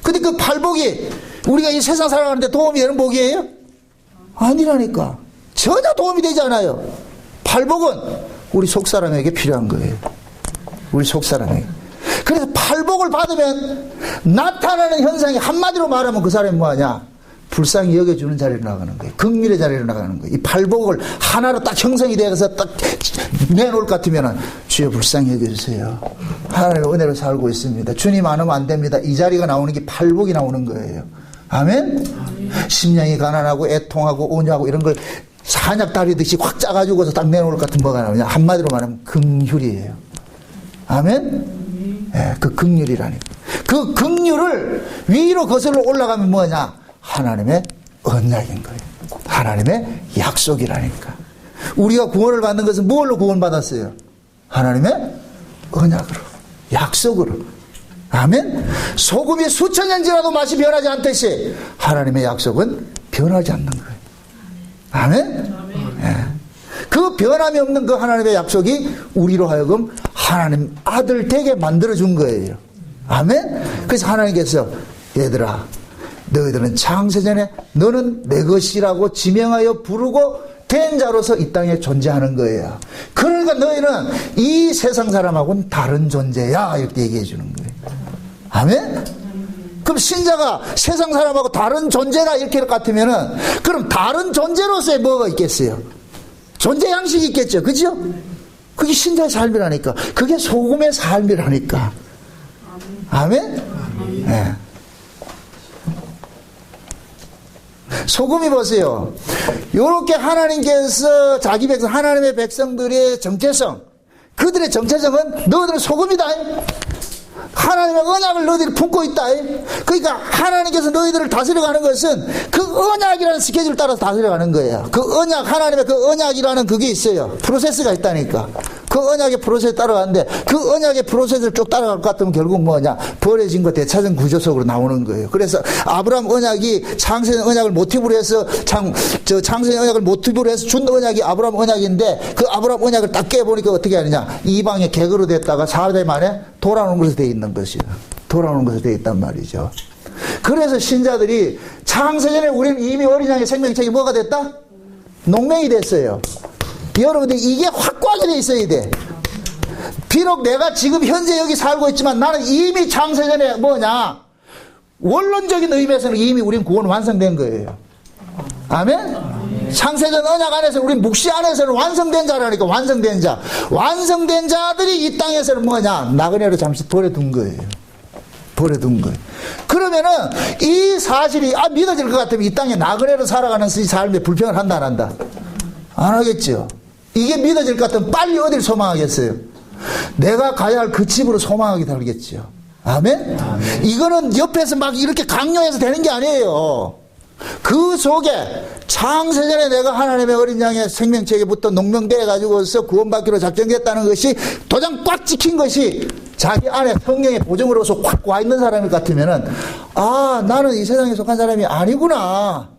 근데 그 팔복이 우리가 이 세상 살아가는데 도움이 되는 복이에요? 아니라니까. 전혀 도움이 되지 않아요. 팔복은 우리 속사람에게 필요한 거예요. 우리 속사람에게. 그래서 팔복을 받으면 나타나는 현상이 한마디로 말하면 그 사람이 뭐하냐? 불쌍히 여겨주는 자리로 나가는 거예요. 긍휼의 자리로 나가는 거예요. 이 팔복을 하나로 딱 형성이 되어서 딱 내놓을 것 같으면 주여 불쌍히 여겨주세요. 하나님의 은혜로 살고 있습니다. 주님 안 오면 안 됩니다. 이 자리가 나오는 게 팔복이 나오는 거예요. 아멘? 심령이 가난하고 애통하고 온유하고 이런 걸 산약 다리듯이 확 짜가지고서 딱 내놓을 것 같은 뭐가 나오냐? 한마디로 말하면 긍휼이에요. 아멘? 예, 그 긍휼이라니까. 그 긍휼을 위로 거슬러 올라가면 뭐냐? 하나님의 언약인 거예요. 하나님의 약속이라니까. 우리가 구원을 받는 것은 뭘로 구원받았어요? 하나님의 언약으로, 약속으로. 아멘? 소금이 수천 년 지나도 맛이 변하지 않듯이 하나님의 약속은 변하지 않는 거예요. 아멘? 예. 그 변함이 없는 그 하나님의 약속이 우리로 하여금 하나님 아들 되게 만들어준 거예요. 아멘? 그래서 하나님께서 얘들아, 너희들은 창세전에 너는 내 것이라고 지명하여 부르고 된 자로서 이 땅에 존재하는 거예요. 그러니까 너희는 이 세상 사람하고는 다른 존재야, 이렇게 얘기해 주는 거예요. 아멘? 그럼 신자가 세상 사람하고 다른 존재다 이렇게 할 것 같으면은, 그럼 다른 존재로서의 뭐가 있겠어요? 존재 양식이 있겠죠. 그죠? 그게 신자의 삶이라니까. 그게 소금의 삶이라니까. 아멘? 네. 소금이 보세요. 이렇게 하나님께서 자기 백성, 하나님의 백성들의 정체성, 그들의 정체성은 너희들은 소금이다. 하나님의 언약을 너희들이 품고 있다. 그러니까 하나님께서 너희들을 다스려가는 것은 그 언약이라는 스케줄을 따라서 다스려가는 거예요. 그 언약, 하나님의 그 언약이라는 그게 있어요. 프로세스가 있다니까. 그 언약의 프로세스 따라가는데, 그 언약의 프로세스를 쭉 따라갈 것 같으면 결국 뭐냐? 버려진 거 대차전 구조 속으로 나오는 거예요. 그래서 아브라함 언약이 창세 언약을 모티브로 해서 창세 언약을 모티브로 해서 준 언약이 아브라함 언약인데, 그 아브라함 언약을 딱 깨보니까 어떻게 하느냐? 이방의 객으로 됐다가 4대 만에 돌아오는 것으로 되어 있는 것이요. 돌아오는 것으로 되어 있단 말이죠. 그래서 신자들이 창세전에 우리는 이미 어린 양의 생명책이 뭐가 됐다? 농명이 됐어요. 여러분들 이게 확고하게 돼 있어야 돼. 비록 내가 지금 현재 여기 살고 있지만 나는 이미 창세전에 뭐냐, 원론적인 의미에서는 이미 우린 구원 완성된 거예요. 아멘? 창세전 언약 안에서 우리 묵시 안에서는 완성된 자라니까. 완성된 자. 완성된 자들이 이 땅에서는 뭐냐, 나그네로 잠시 버려둔 거예요. 버려둔 거예요. 그러면은 이 사실이 믿어질 것 같으면 이 땅에 나그네로 살아가는 삶에 불평을 한다 안 한다? 안 하겠죠. 이게 믿어질 것 같으면 빨리 어딜 소망하겠어요? 내가 가야 할 그 집으로 소망하게 되겠죠. 아멘? 아멘? 이거는 옆에서 막 이렇게 강요해서 되는 게 아니에요. 그 속에 창세전에 내가 하나님의 어린 양의 생명체에게부터 농명되어 가지고서 구원받기로 작정됐다는 것이 도장 꽉 찍힌 것이 자기 안에 성령의 보증으로서 확 와 있는 사람일 같으면은, 나는 이 세상에 속한 사람이 아니구나.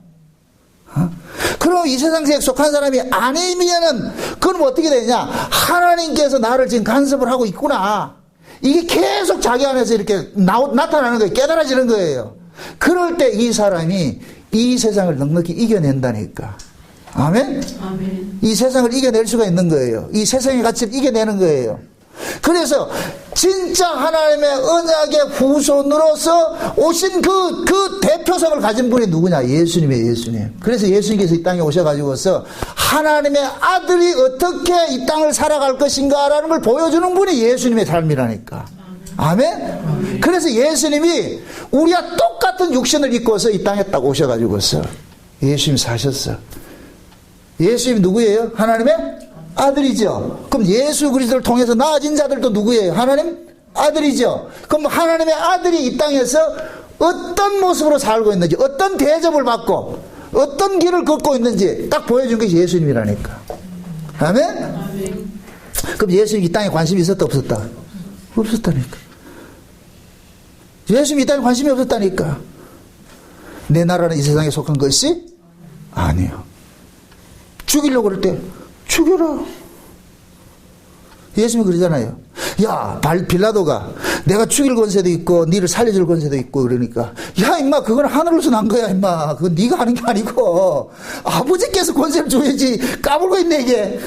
그럼 이 세상에 속한 사람이 아니면은 그럼 어떻게 되냐? 하나님께서 나를 지금 간섭을 하고 있구나. 이게 계속 자기 안에서 이렇게 나타나는 거예요. 깨달아지는 거예요. 그럴 때 이 사람이 이 세상을 넉넉히 이겨낸다니까. 아멘? 아멘. 이 세상을 이겨낼 수가 있는 거예요. 이 세상의 가치를 이겨내는 거예요. 그래서 진짜 하나님의 언약의 후손으로서 오신 그 대표성을 가진 분이 누구냐? 예수님이에요. 예수님. 그래서 예수님께서 이 땅에 오셔가지고서 하나님의 아들이 어떻게 이 땅을 살아갈 것인가라는 걸 보여주는 분이 예수님의 삶이라니까. 아멘? 그래서 예수님이 우리와 똑같은 육신을 입고서 이 땅에 딱 오셔가지고서 예수님이 사셨어. 예수님이 누구예요? 하나님의 아들이죠. 그럼 예수 그리스도를 통해서 나아진 자들도 누구예요? 하나님 아들이죠. 그럼 하나님의 아들이 이 땅에서 어떤 모습으로 살고 있는지, 어떤 대접을 받고 어떤 길을 걷고 있는지 딱 보여준 것이 예수님이라니까. 아멘? 그럼 예수님이 이 땅에 관심이 있었다 없었다? 없었다니까. 예수님이 이 땅에 관심이 없었다니까. 내 나라는 이 세상에 속한 것이 아니요. 죽이려고 그럴 때 죽여라. 예수님이 그러잖아요. 야, 빌라도가 내가 죽일 권세도 있고 니를 살려줄 권세도 있고 그러니까, 야 임마, 그건 하늘로서 난 거야 임마. 그건 네가 하는 게 아니고 아버지께서 권세를 줘야지. 까불고 있네 이게.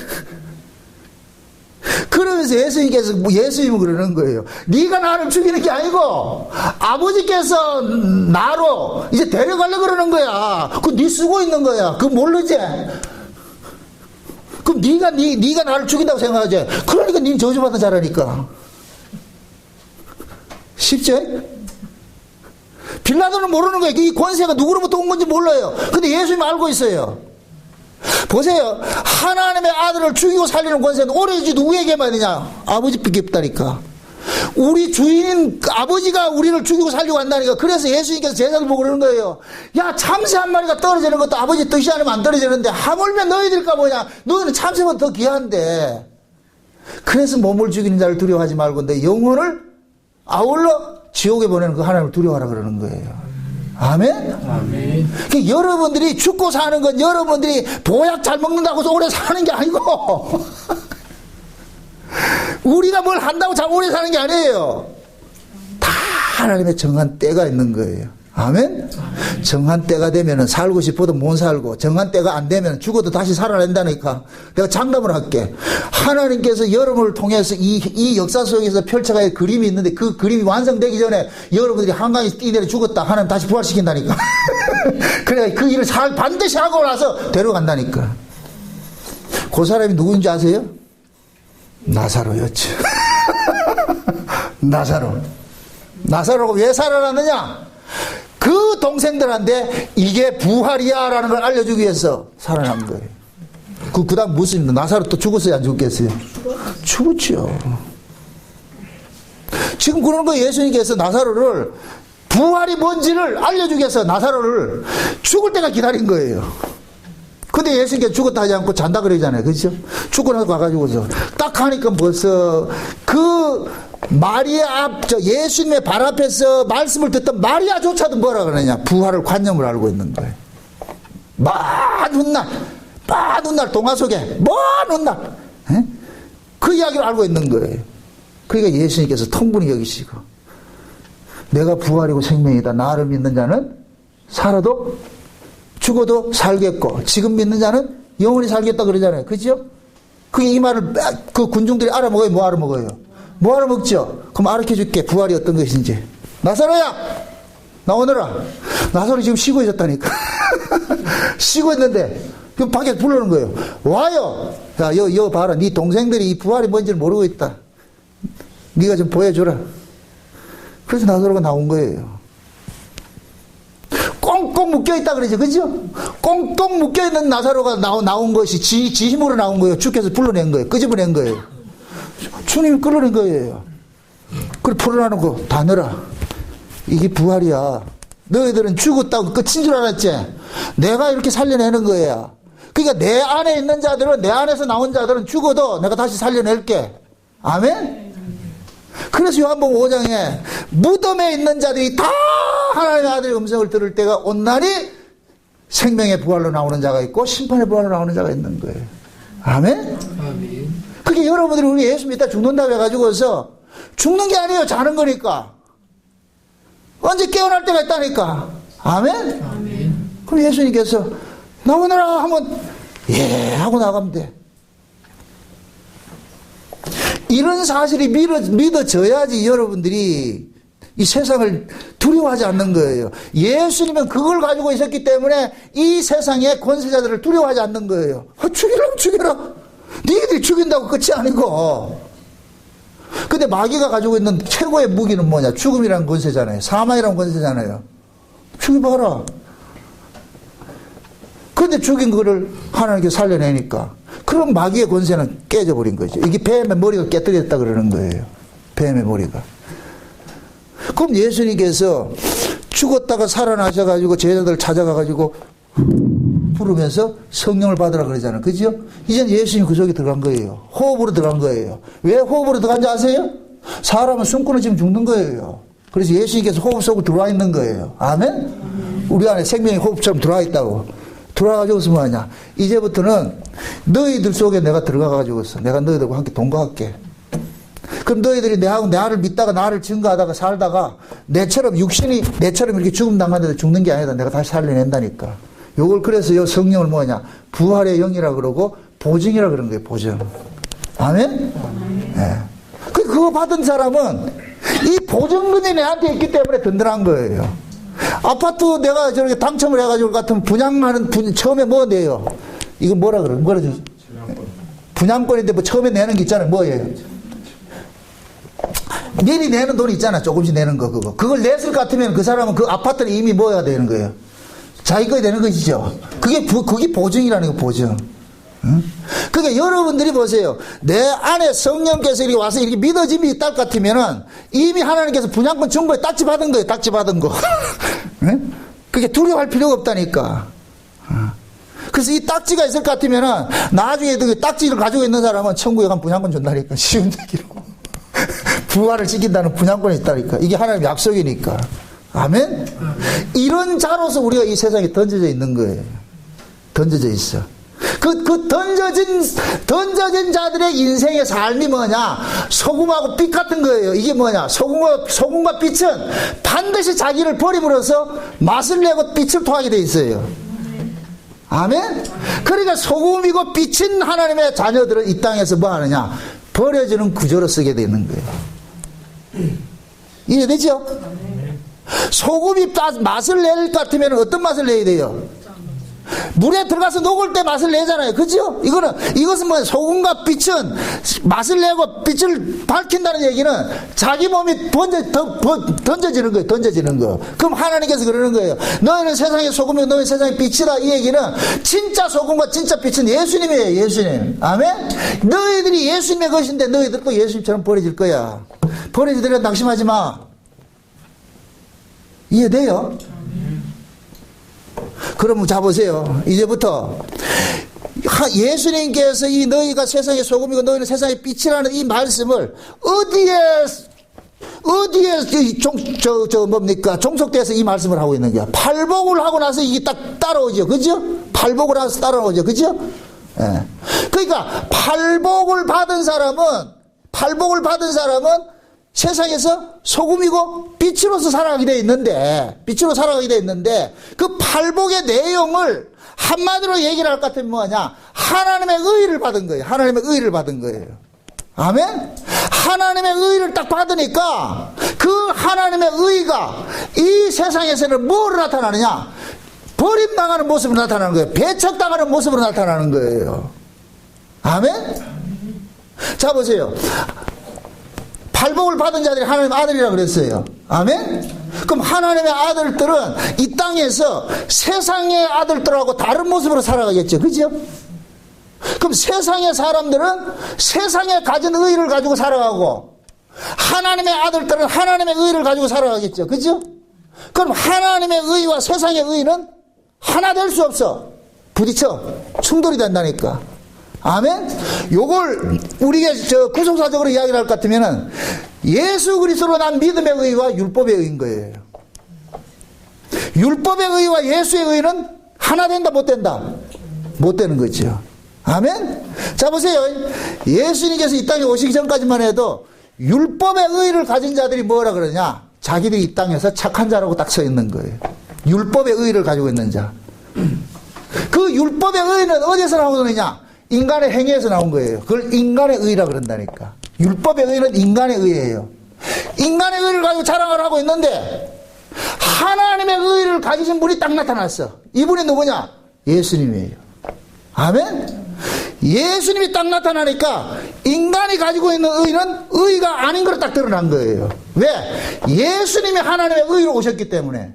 그러면서 예수님은 그러는 거예요. 네가 나를 죽이는 게 아니고 아버지께서 나로 이제 데려가려고 그러는 거야. 그거 네 쓰고 있는 거야. 그거 모르지? 그럼 네가 나를 죽인다고 생각하지. 그러니까 네 저주받은 자라니까. 쉽지? 빌라도는 모르는 거예요. 이 권세가 누구로부터 온 건지 몰라요. 근데 예수님 알고 있어요. 보세요. 하나님의 아들을 죽이고 살리는 권세는 오로지 누구에게만 있냐? 아버지밖에 없다니까. 우리 주인인 아버지가 우리를 죽이고 살리고 한다니까. 그래서 예수님께서 제자들 보고 그러는 거예요. 야, 참새 한 마리가 떨어지는 것도 아버지 뜻이 아니면 안 떨어지는데 하물며 너희들까 뭐냐? 너희는 참새보다 더 귀한데. 그래서 몸을 죽이는 자를 두려워하지 말고 내 영혼을 아울러 지옥에 보내는 그 하나님을 두려워하라 그러는 거예요. 아멘? 아멘. 그러니까 여러분들이 죽고 사는 건 여러분들이 보약 잘 먹는다고 해서 오래 사는 게 아니고 우리가 뭘 한다고 잘 오래 사는 게 아니에요. 다 하나님의 정한 때가 있는 거예요. 아멘? 정한 때가 되면 살고 싶어도 못 살고, 정한 때가 안 되면 죽어도 다시 살아낸다니까. 내가 장담을 할게. 하나님께서 여러분을 통해서 이 역사 속에서 펼쳐갈 그림이 있는데 그 그림이 완성되기 전에 여러분들이 한강에서 뛰내려 죽었다. 하나님 다시 부활시킨다니까. 그래, 그 일을 반드시 하고 나서 데려간다니까. 그 사람이 누구인지 아세요? 나사로였죠. 나사로가 왜 살아났느냐? 그 동생들한테 이게 부활이야 라는 걸 알려주기 위해서 살아난 거예요. 그 다음 무슨 나사로 또 죽었어요? 안 죽겠어요? 죽었죠. 지금 그런 거 예수님께서 나사로를 부활이 뭔지를 알려주기 위해서 나사로를 죽을 때가 기다린 거예요. 근데 예수님께서 죽었다 하지 않고 잔다 그러잖아요. 그렇죠? 죽고 나서 가가지고서 딱 하니까 벌써 예수님의 발 앞에서 말씀을 듣던 마리아조차도 뭐라 그러냐? 부활을 관념을 알고 있는 거예요. 먼 훗날 동화 속에 먼 훗날 그 이야기를 알고 있는 거예요. 그러니까 예수님께서 통분히 여기시고, 내가 부활이고 생명이다. 나를 믿는 자는 살아도 죽어도 살겠고, 지금 믿는 자는 영원히 살겠다 그러잖아요. 그죠? 그게 이 말을 그 군중들이 알아먹어요? 뭐 알아먹어요? 뭐 알아먹죠? 그럼 알려줘 줄게. 부활이 어떤 것인지. 나사로야! 나오너라. 나사로 지금 쉬고 있었다니까. 쉬고 있는데 그럼 밖에 부르는 거예요. 와요. 야, 여 봐라. 네 동생들이 이 부활이 뭔지를 모르고 있다. 네가 좀 보여줘라. 그래서 나사로가 나온 거예요. 꽁꽁 묶여있다 그러죠. 그죠? 꽁꽁 묶여있는 나사로가 나온 것이 지 힘으로 나온 거예요. 주께서 불러낸 거예요. 끄집어낸 거예요. 주님이 끌어낸 거예요. 그걸 풀어놔놓고 다 넣어라. 이게 부활이야. 너희들은 죽었다고 끝인 줄 알았지? 내가 이렇게 살려내는 거야. 그러니까 내 안에 있는 자들은, 내 안에서 나온 자들은 죽어도 내가 다시 살려낼게. 아멘? 그래서 요한복음 5장에 무덤에 있는 자들이 다 하나님의 아들의 음성을 들을 때가 온 날이 생명의 부활로 나오는 자가 있고 심판의 부활로 나오는 자가 있는 거예요. 아멘? 아멘. 그게 여러분들이 우리 예수 믿다 죽는다고 해가지고서 죽는 게 아니에요. 자는 거니까. 언제 깨어날 때가 있다니까. 아멘? 아멘. 그럼 예수님께서 나오너라 하면 예 하고 나가면 돼. 이런 사실이 믿어져야지 여러분들이 이 세상을 두려워하지 않는 거예요. 예수님은 그걸 가지고 있었기 때문에 이 세상의 권세자들을 두려워하지 않는 거예요. 죽이라면 죽여라. 니들이 죽인다고 끝이 아니고. 근데 마귀가 가지고 있는 최고의 무기는 뭐냐? 죽음이라는 권세잖아요. 사망이라는 권세잖아요. 죽여봐라. 근데 죽인 거를 하나님께 살려내니까 그럼 마귀의 권세는 깨져버린 거죠. 이게 뱀의 머리가 깨뜨렸다 그러는 거예요. 뱀의 머리가. 그럼 예수님께서 죽었다가 살아나셔가지고 제자들 찾아가가지고 부르면서 성령을 받으라 그러잖아요. 그죠? 이젠 예수님 그 속에 들어간 거예요. 호흡으로 들어간 거예요. 왜 호흡으로 들어간지 아세요? 사람은 숨고는 지금 죽는 거예요. 그래서 예수님께서 호흡 속으로 들어와 있는 거예요. 아멘? 우리 안에 생명의 호흡처럼 들어와 있다고. 들어와가지고서 뭐하냐? 이제부터는 너희들 속에 내가 들어가가지고서 내가 너희들과 함께 동거할게. 그럼 너희들이 나를 믿다가 나를 증거하다가 살다가 내처럼 육신이 내처럼 이렇게 죽음 당하는데 죽는 게 아니다. 내가 다시 살려낸다니까. 요걸 그래서 요 성령을 뭐냐? 부활의 영이라 그러고 보증이라 그런 거예요. 보증. 아멘? 예. 그거 받은 사람은 이 보증금이 내한테 있기 때문에 든든한 거예요. 아파트 내가 저렇게 당첨을 해가지고 같은 분양하는 처음에 뭐 내요? 이거 뭐라 그래? 뭐라지? 분양권인데 뭐 처음에 내는 게 있잖아요. 뭐예요? 미리 내는 돈이 있잖아. 조금씩 내는 거 그거. 그걸 냈을 것 같으면 그 사람은 그 아파트는 이미 뭐야 되는 거예요? 자기 거에 되는 것이죠. 그게 보증이라는 거 보증. 응? 그러니까 여러분들이 보세요. 내 안에 성령께서 이렇게 와서 이렇게 믿어짐이 있다 같으면은 이미 하나님께서 분양권 준 거에 딱지 받은 거예요. 딱지 받은 거. 응? 그게 두려워할 필요가 없다니까. 그래서 이 딱지가 있을 것 같으면은 나중에 그 딱지를 가지고 있는 사람은 천국에 가면 분양권 준다니까. 쉬운 얘기로. 부활을 지킨다는 분양권이 있다니까. 이게 하나님의 약속이니까. 아멘? 이런 자로서 우리가 이 세상에 던져져 있는 거예요. 던져져 있어. 그 던져진 자들의 인생의 삶이 뭐냐? 소금하고 빛 같은 거예요. 이게 뭐냐? 소금과 빛은 반드시 자기를 버림으로써 맛을 내고 빛을 토하게 돼 있어요. 아멘? 그러니까 소금이고 빛인 하나님의 자녀들은 이 땅에서 뭐 하느냐? 버려지는 구조로 쓰게 되는 거예요. 이해되죠? 소금이 맛을 낼 것 같으면 어떤 맛을 내야 돼요? 물에 들어가서 녹을 때 맛을 내잖아요. 그죠? 이것은 뭐야? 소금과 빛은 맛을 내고 빛을 밝힌다는 얘기는 자기 몸이 던져지는 거예요. 던져지는 거. 그럼 하나님께서 그러는 거예요. 너희는 세상의 소금이고 너희는 세상의 빛이다. 이 얘기는 진짜 소금과 진짜 빛은 예수님이에요. 예수님. 아멘? 너희들이 예수님의 것인데 너희들도 예수님처럼 버려질 거야. 버려지더라도 낙심하지 마. 이해돼요? 그러면 자보세요. 이제부터 예수님께서 이 너희가 세상의 소금이고 너희는 세상의 빛이라는 이 말씀을 어디에 종속돼서 이 말씀을 하고 있는 거야. 팔복을 하고 나서 이게 딱 따라오죠. 그죠? 팔복을 하서 따라오죠. 그죠? 예. 그러니까 팔복을 받은 사람은 세상에서 소금이고 빛으로서 살아가게 돼 있는데, 빛으로 살아가게 돼 있는데, 그 팔복의 내용을 한마디로 얘기를 할 것 같으면 뭐냐? 하나님의 의를 받은 거예요. 하나님의 의를 받은 거예요. 아멘? 하나님의 의를 딱 받으니까 그 하나님의 의가 이 세상에서는 뭐로 나타나느냐? 버림당하는 모습으로 나타나는 거예요. 배척당하는 모습으로 나타나는 거예요. 아멘? 자, 보세요. 팔복을 받은 자들이 하나님의 아들이라고 그랬어요. 아멘? 그럼 하나님의 아들들은 이 땅에서 세상의 아들들하고 다른 모습으로 살아가겠죠. 그죠? 그럼 세상의 사람들은 세상에 가진 의를 가지고 살아가고, 하나님의 아들들은 하나님의 의를 가지고 살아가겠죠. 그죠? 그럼 하나님의 의와 세상의 의는 하나 될 수 없어. 부딪혀. 충돌이 된다니까. 아멘? 요걸 우리가 구속사적으로 이야기를 할 것 같으면은 예수 그리스도로 난 믿음의 의와 율법의 의인 거예요. 율법의 의와 예수의 의는 하나 된다, 못 된다? 못 되는 거죠. 아멘? 자, 보세요. 예수님께서 이 땅에 오시기 전까지만 해도 율법의 의를 가진 자들이 뭐라 그러냐? 자기들이 이 땅에서 착한 자라고 딱 서 있는 거예요. 율법의 의를 가지고 있는 자. 그 율법의 의는 어디서 나오느냐? 인간의 행위에서 나온 거예요. 그걸 인간의 의라 그런다니까. 율법의 의는 인간의 의예요. 인간의 의를 가지고 자랑을 하고 있는데 하나님의 의를 가지신 분이 딱 나타났어. 이분이 누구냐? 예수님이에요. 아멘? 예수님이 딱 나타나니까 인간이 가지고 있는 의는 의가 아닌 걸로 딱 드러난 거예요. 왜? 예수님이 하나님의 의로 오셨기 때문에.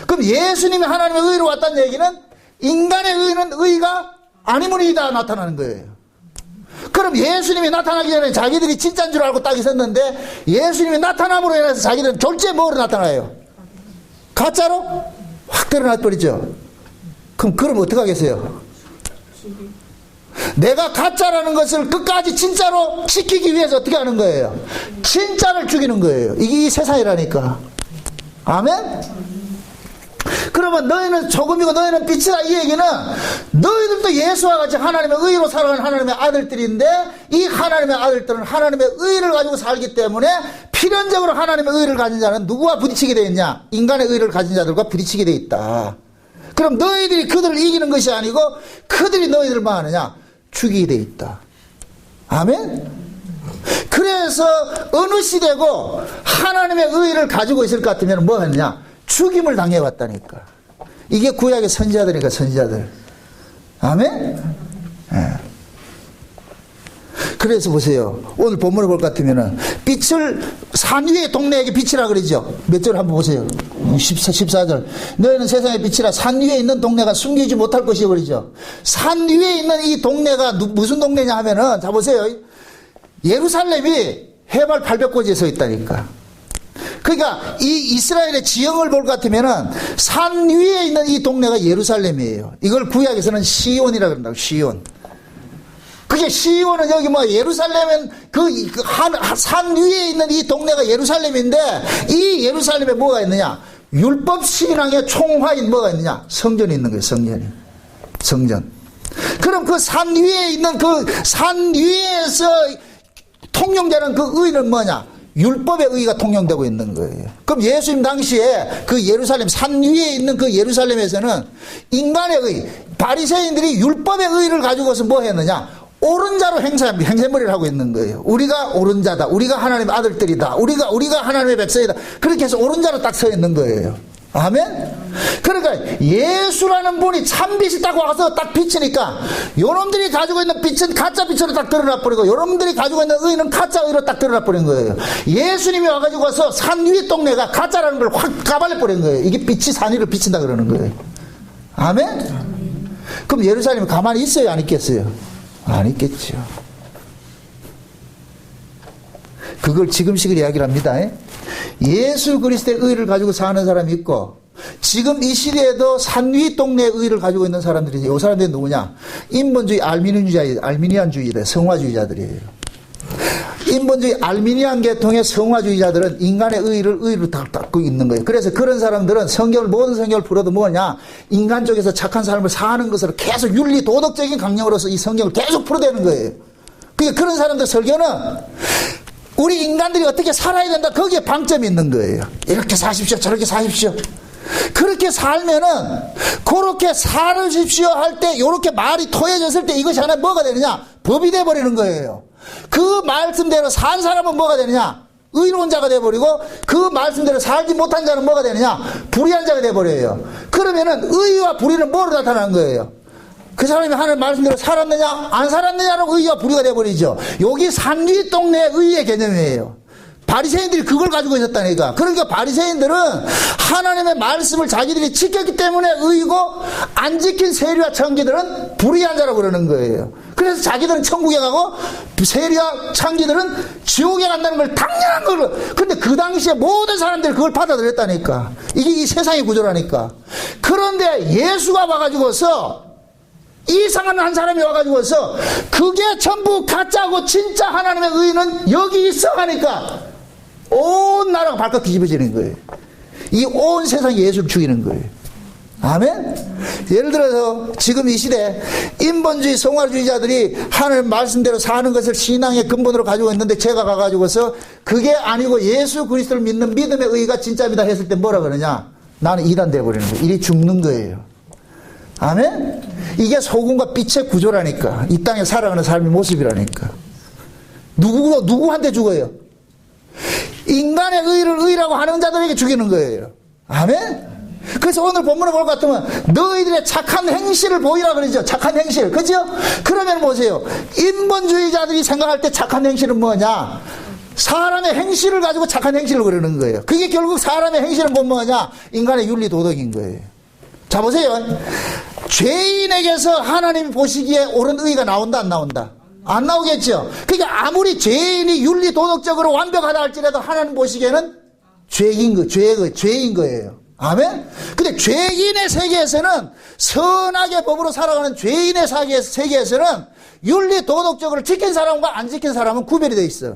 그럼 예수님이 하나님의 의로 왔다는 얘기는 인간의 의는 의가 아니므로 다 나타나는 거예요. 그럼 예수님이 나타나기 전에 자기들이 진짜인 줄 알고 딱 있었는데 예수님이 나타남으로 인해서 자기들은 졸지에 뭐로 나타나요? 가짜로 확 드러나 버리죠. 그럼 어떻게 하겠어요? 내가 가짜라는 것을 끝까지 진짜로 지키기 위해서 어떻게 하는 거예요? 진짜를 죽이는 거예요. 이게 이 세상이라니까. 아멘? 그러면 너희는 소금이고 너희는 빛이다, 이 얘기는 너희들도 예수와 같이 하나님의 의로 살아가는 하나님의 아들들인데, 이 하나님의 아들들은 하나님의 의를 가지고 살기 때문에 필연적으로 하나님의 의를 가진 자는 누구와 부딪히게 되어 있냐? 인간의 의를 가진 자들과 부딪히게 되어 있다. 그럼 너희들이 그들을 이기는 것이 아니고 그들이 너희들을 뭐 하느냐? 죽이게 되어 있다. 아멘? 그래서 어느 시대고 하나님의 의를 가지고 있을 것 같으면 뭐 하느냐? 죽임을 당해왔다니까. 이게 구약의 선지자들이니까, 선지자들. 아멘? 네. 그래서 보세요. 오늘 본문을 볼 것 같으면은 빛을 산 위의 동네에게 빛이라 그러죠. 몇 절 한번 보세요. 14절. 너희는 세상의 빛이라 산 위에 있는 동네가 숨기지 못할 것이요 그러죠. 산 위에 있는 이 동네가 무슨 동네냐 하면은, 자 보세요. 예루살렘이 해발 800고지에 서 있다니까. 그러니까 이 이스라엘의 지형을 볼 것 같으면은 산 위에 있는 이 동네가 예루살렘이에요. 이걸 구약에서는 시온이라 그런다고. 시온. 그게 시온은 여기 뭐 예루살렘은 산 위에 있는 이 동네가 예루살렘인데, 이 예루살렘에 뭐가 있느냐? 율법 신앙의 총화인 뭐가 있느냐? 성전이 있는 거예요. 성전이. 성전. 그럼 그 산 위에 있는 그 산 위에서 통용되는 그 의는 뭐냐? 율법의 의가 통용되고 있는 거예요. 그럼 예수님 당시에 그 예루살렘 산 위에 있는 그 예루살렘에서는 인간의 의, 바리새인들이 율법의 의를 가지고서 뭐 했느냐? 옳은 자로 행세머리를 하고 있는 거예요. 우리가 옳은 자다. 우리가 하나님의 아들들이다. 우리가 하나님의 백성이다. 그렇게 해서 옳은 자로 딱 서 있는 거예요. 아멘? 그러니까 예수라는 분이 참빛이 딱 와서 딱 비치니까 요놈들이 가지고 있는 빛은 가짜 빛으로 딱 드러나 버리고, 요놈들이 가지고 있는 의는 가짜 의로 딱 드러나 버린 거예요. 예수님이 와가지고 와서 산 위 동네가 가짜라는 걸 확 까발려 버린 거예요. 이게 빛이 산 위를 비친다 그러는 거예요. 아멘? 그럼 예루살렘이 가만히 있어요, 안 있겠어요? 안 있겠죠. 그걸 지금식을 이야기를 합니다. 예수 그리스도의 의를 가지고 사는 사람이 있고, 지금 이 시대에도 산 위 동네의 의를 가지고 있는 사람들이, 이 사람들이 누구냐? 인본주의 알미니안주의자, 성화주의자들이에요. 인본주의 알미니안 계통의 성화주의자들은 인간의 의를 의로 닦고 있는 거예요. 그래서 그런 사람들은 모든 성경을 풀어도 뭐냐? 인간 쪽에서 착한 삶을 사는 것으로 계속 윤리 도덕적인 강령으로서 이 성경을 계속 풀어대는 거예요. 그러니까 그런 사람들 설교는 우리 인간들이 어떻게 살아야 된다, 거기에 방점이 있는 거예요. 이렇게 사십시오, 저렇게 사십시오. 그렇게 살면은, 그렇게 살으십시오 할 때, 요렇게 말이 토해졌을 때 이것이 하나 뭐가 되느냐? 법이 돼버리는 거예요. 그 말씀대로 산 사람은 뭐가 되느냐? 의로운 자가 돼버리고, 그 말씀대로 살지 못한 자는 뭐가 되느냐? 불의한 자가 돼버려요. 그러면은 의와 불의는 뭐로 나타나는 거예요? 그 사람이 하는 말씀대로 살았느냐 안 살았느냐라고 의와 불의가 돼버리죠. 여기 산지 동네 의의 개념이에요. 바리새인들이 그걸 가지고 있었다니까. 그러니까 바리새인들은 하나님의 말씀을 자기들이 지켰기 때문에 의고, 안 지킨 세리와 청지들은 불의한 자라고 그러는 거예요. 그래서 자기들은 천국에 가고 세리와 청지들은 지옥에 간다는 걸 당연한 걸로. 근데 그 당시에 모든 사람들이 그걸 받아들였다니까. 이게 이 세상의 구조라니까. 그런데 예수가 와가지고서, 이상한 한 사람이 와가지고서 그게 전부 가짜고 진짜 하나님의 의는 여기 있어 하니까 온 나라가 발칵 뒤집어지는 거예요. 이 온 세상이 예수를 죽이는 거예요. 아멘? 예를 들어서 지금 이 시대 인본주의 성화주의자들이 하나님 말씀대로 사는 것을 신앙의 근본으로 가지고 있는데, 제가 가가지고서 그게 아니고 예수 그리스도를 믿는 믿음의 의가 진짜입니다 했을 때 뭐라 그러냐? 나는 이단 돼버리는 거예요. 일이 죽는 거예요. 아멘? 이게 소금과 빛의 구조라니까. 이 땅에 살아가는 삶의 모습이라니까. 누구한테 죽어요? 인간의 의를 의라고 하는 자들에게 죽이는 거예요. 아멘? 그래서 오늘 본문을 볼 것 같으면 너희들의 착한 행실을 보이라 그러죠. 착한 행실. 그죠? 그러면 보세요. 인본주의자들이 생각할 때 착한 행실은 뭐냐? 사람의 행실을 가지고 착한 행실을 그러는 거예요. 그게 결국 사람의 행실은 뭐냐? 인간의 윤리 도덕인 거예요. 자, 보세요. 죄인에게서 하나님이 보시기에 옳은 의가 나온다, 안 나온다? 안 나오겠죠. 그러니까 아무리 죄인이 윤리 도덕적으로 완벽하다 할지라도 하나님 보시기에는 죄인 거예요. 아멘? 근데 죄인의 세계에서는, 선하게 법으로 살아가는 죄인의 세계에서는 윤리 도덕적으로 지킨 사람과 안 지킨 사람은 구별이 돼 있어.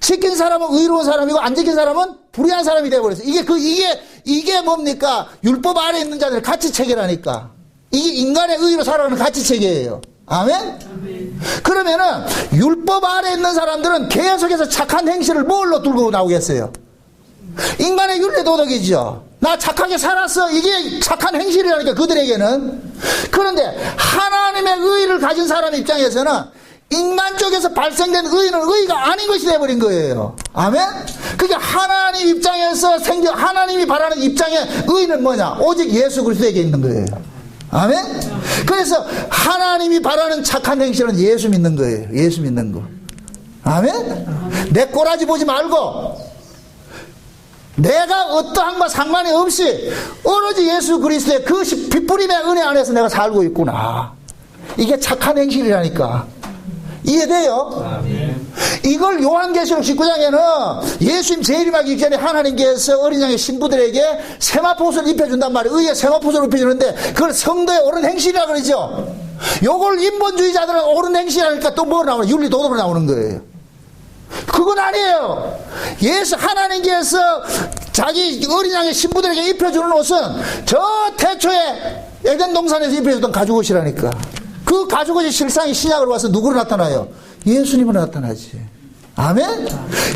지킨 사람은 의로운 사람이고 안 지킨 사람은 불의한 사람이 되어버렸어. 이게 뭡니까? 율법 아래 있는 자들 가치 체계라니까. 이게 인간의 의로 살아가는 가치 체계예요. 아멘? 아멘. 그러면은 율법 아래 있는 사람들은 계속해서 착한 행실을 뭘로 들고 나오겠어요? 인간의 윤리 도덕이죠. 나 착하게 살았어. 이게 착한 행실이라니까, 그들에게는. 그런데 하나님의 의를 가진 사람 입장에서는 인간 쪽에서 발생된 의는 의가 아닌 것이 되어버린 거예요. 아멘? 그러니까 하나님 입장에서 하나님이 바라는 입장의 의는 뭐냐? 오직 예수 그리스도에게 있는 거예요. 아멘? 그래서 하나님이 바라는 착한 행실은 예수 믿는 거예요. 예수 믿는 거. 아멘? 내 꼬라지 보지 말고, 내가 어떠한 것 상관이 없이 오로지 예수 그리스도의 그 빛부림의 은혜 안에서 내가 살고 있구나. 이게 착한 행실이라니까. 이해돼요? 아멘. 이걸 요한계시록 19장에는 예수님 재림하기 전에 하나님께서 어린 양의 신부들에게 세마포옷을 입혀준단 말이에요. 의의 세마포옷을 입혀주는데 그걸 성도의 옳은 행실이라 그러죠. 요걸 인본주의자들은 옳은 행실이라니까 또 뭐 나오나? 윤리 도덕으로 나오는 거예요. 그건 아니에요. 하나님께서 자기 어린 양의 신부들에게 입혀주는 옷은 저 태초에 에덴 동산에서 입혀주던 가죽옷이라니까. 그 가죽옷이 실상이 신약으로 와서 누구로 나타나요? 예수님으로 나타나지. 아멘?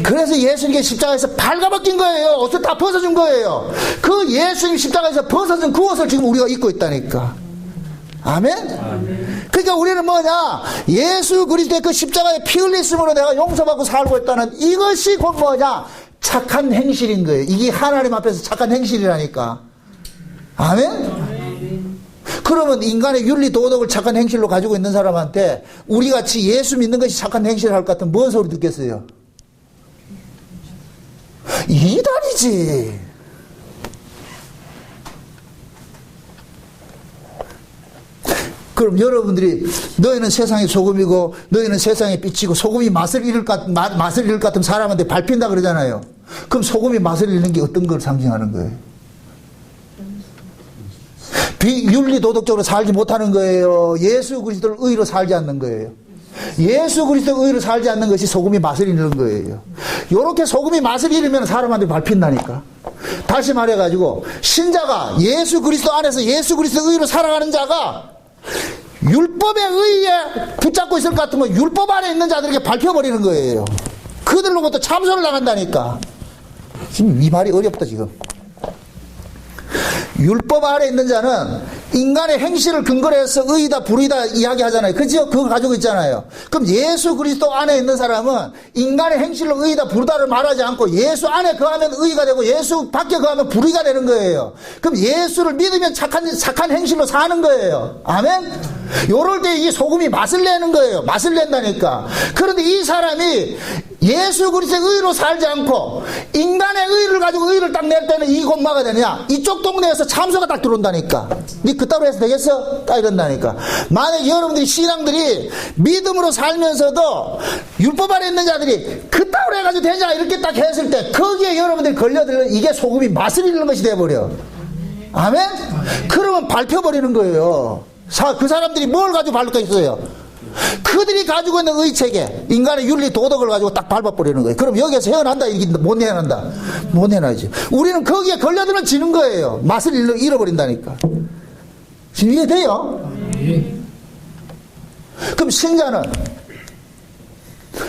그래서 예수님께 십자가에서 발가벗긴 거예요. 옷을 다 벗어준 거예요. 그 예수님 십자가에서 벗어준 그 옷을 지금 우리가 입고 있다니까. 아멘? 그러니까 우리는 뭐냐? 예수 그리스도의 그 십자가에 피 흘렸음으로 내가 용서받고 살고 있다는 이것이 곧 뭐냐? 착한 행실인 거예요. 이게 하나님 앞에서 착한 행실이라니까. 아멘? 그러면 인간의 윤리 도덕을 착한 행실로 가지고 있는 사람한테 우리 같이 예수 믿는 것이 착한 행실을 할 것 같으면 뭔 소리 듣겠어요? 이단이지. 그럼 여러분들이 너희는 세상의 소금이고 너희는 세상의 빛이고 소금이 맛을 잃을 것 같으면 사람한테 밟힌다 그러잖아요. 그럼 소금이 맛을 잃는 게 어떤 걸 상징하는 거예요? 윤리 도덕적으로 살지 못하는 거예요. 예수 그리스도를 의로 살지 않는 거예요. 예수 그리스도 의로 살지 않는 것이 소금이 맛을 잃는 거예요. 요렇게 소금이 맛을 잃으면 사람한테 밟힌다니까. 다시 말해가지고 신자가 예수 그리스도 안에서 예수 그리스도 의로 살아가는 자가 율법의 의에 붙잡고 있을 것 같으면 율법 안에 있는 자들에게 밟혀버리는 거예요. 그들로부터 참소를 당한다니까. 지금 이 말이 어렵다 지금. 율법 아래 있는 자는 인간의 행실을 근거로 해서 의다 불의다 이야기하잖아요. 그죠? 그거 가지고 있잖아요. 그럼 예수 그리스도 안에 있는 사람은 인간의 행실로 의다 불의다를 말하지 않고 예수 안에 거하면 의가 되고 예수 밖에 거하면 불의가 되는 거예요. 그럼 예수를 믿으면 착한 행실로 사는 거예요. 아멘? 요럴 때 이 소금이 맛을 내는 거예요. 맛을 낸다니까. 그런데 이 사람이 예수 그리스도의 의로 살지 않고 인간의 의를 가지고 의를 딱 낼 때는 이 곤마가 되냐? 이쪽 동네에서 참소가 딱 들어온다니까. 니 그따로 해서 되겠어? 딱 이런다니까. 만약에 여러분들이 신앙들이 믿음으로 살면서도 율법 아래 있는 자들이 그따로 해가지고 되냐? 이렇게 딱 했을 때 거기에 여러분들이 걸려들면 이게 소금이 맛을 잃는 것이 돼버려. 아멘? 그러면 밟혀버리는 거예요. 그 사람들이 뭘 가지고 밟을 있어요? 그들이 가지고 있는 의체계, 인간의 윤리 도덕을 가지고 딱 밟아버리는 거예요. 그럼 여기에서 헤어난다? 이게 못 헤어난다? 못 헤어나지. 우리는 거기에 걸려들면 지는 거예요. 맛을 잃어버린다니까. 지금 이해돼요? 그럼 신자는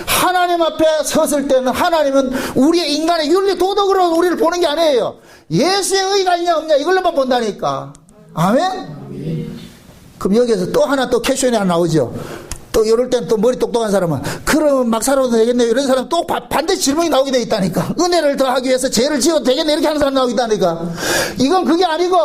하나님 앞에 섰을 때는 하나님은 우리의 인간의 윤리 도덕으로 우리를 보는 게 아니에요. 예수의 의가 있냐 없냐 이걸로만 본다니까. 아멘? 그럼 여기에서 또 하나 또 퀘션이 하나 나오죠. 또 이럴 땐 또 머리 똑똑한 사람은 그러면 막 살아도 되겠네요. 이런 사람 또 반드시 질문이 나오게 돼 있다니까. 은혜를 더하기 위해서 죄를 지어도 되겠네 이렇게 하는 사람 나오게 있다니까. 이건 그게 아니고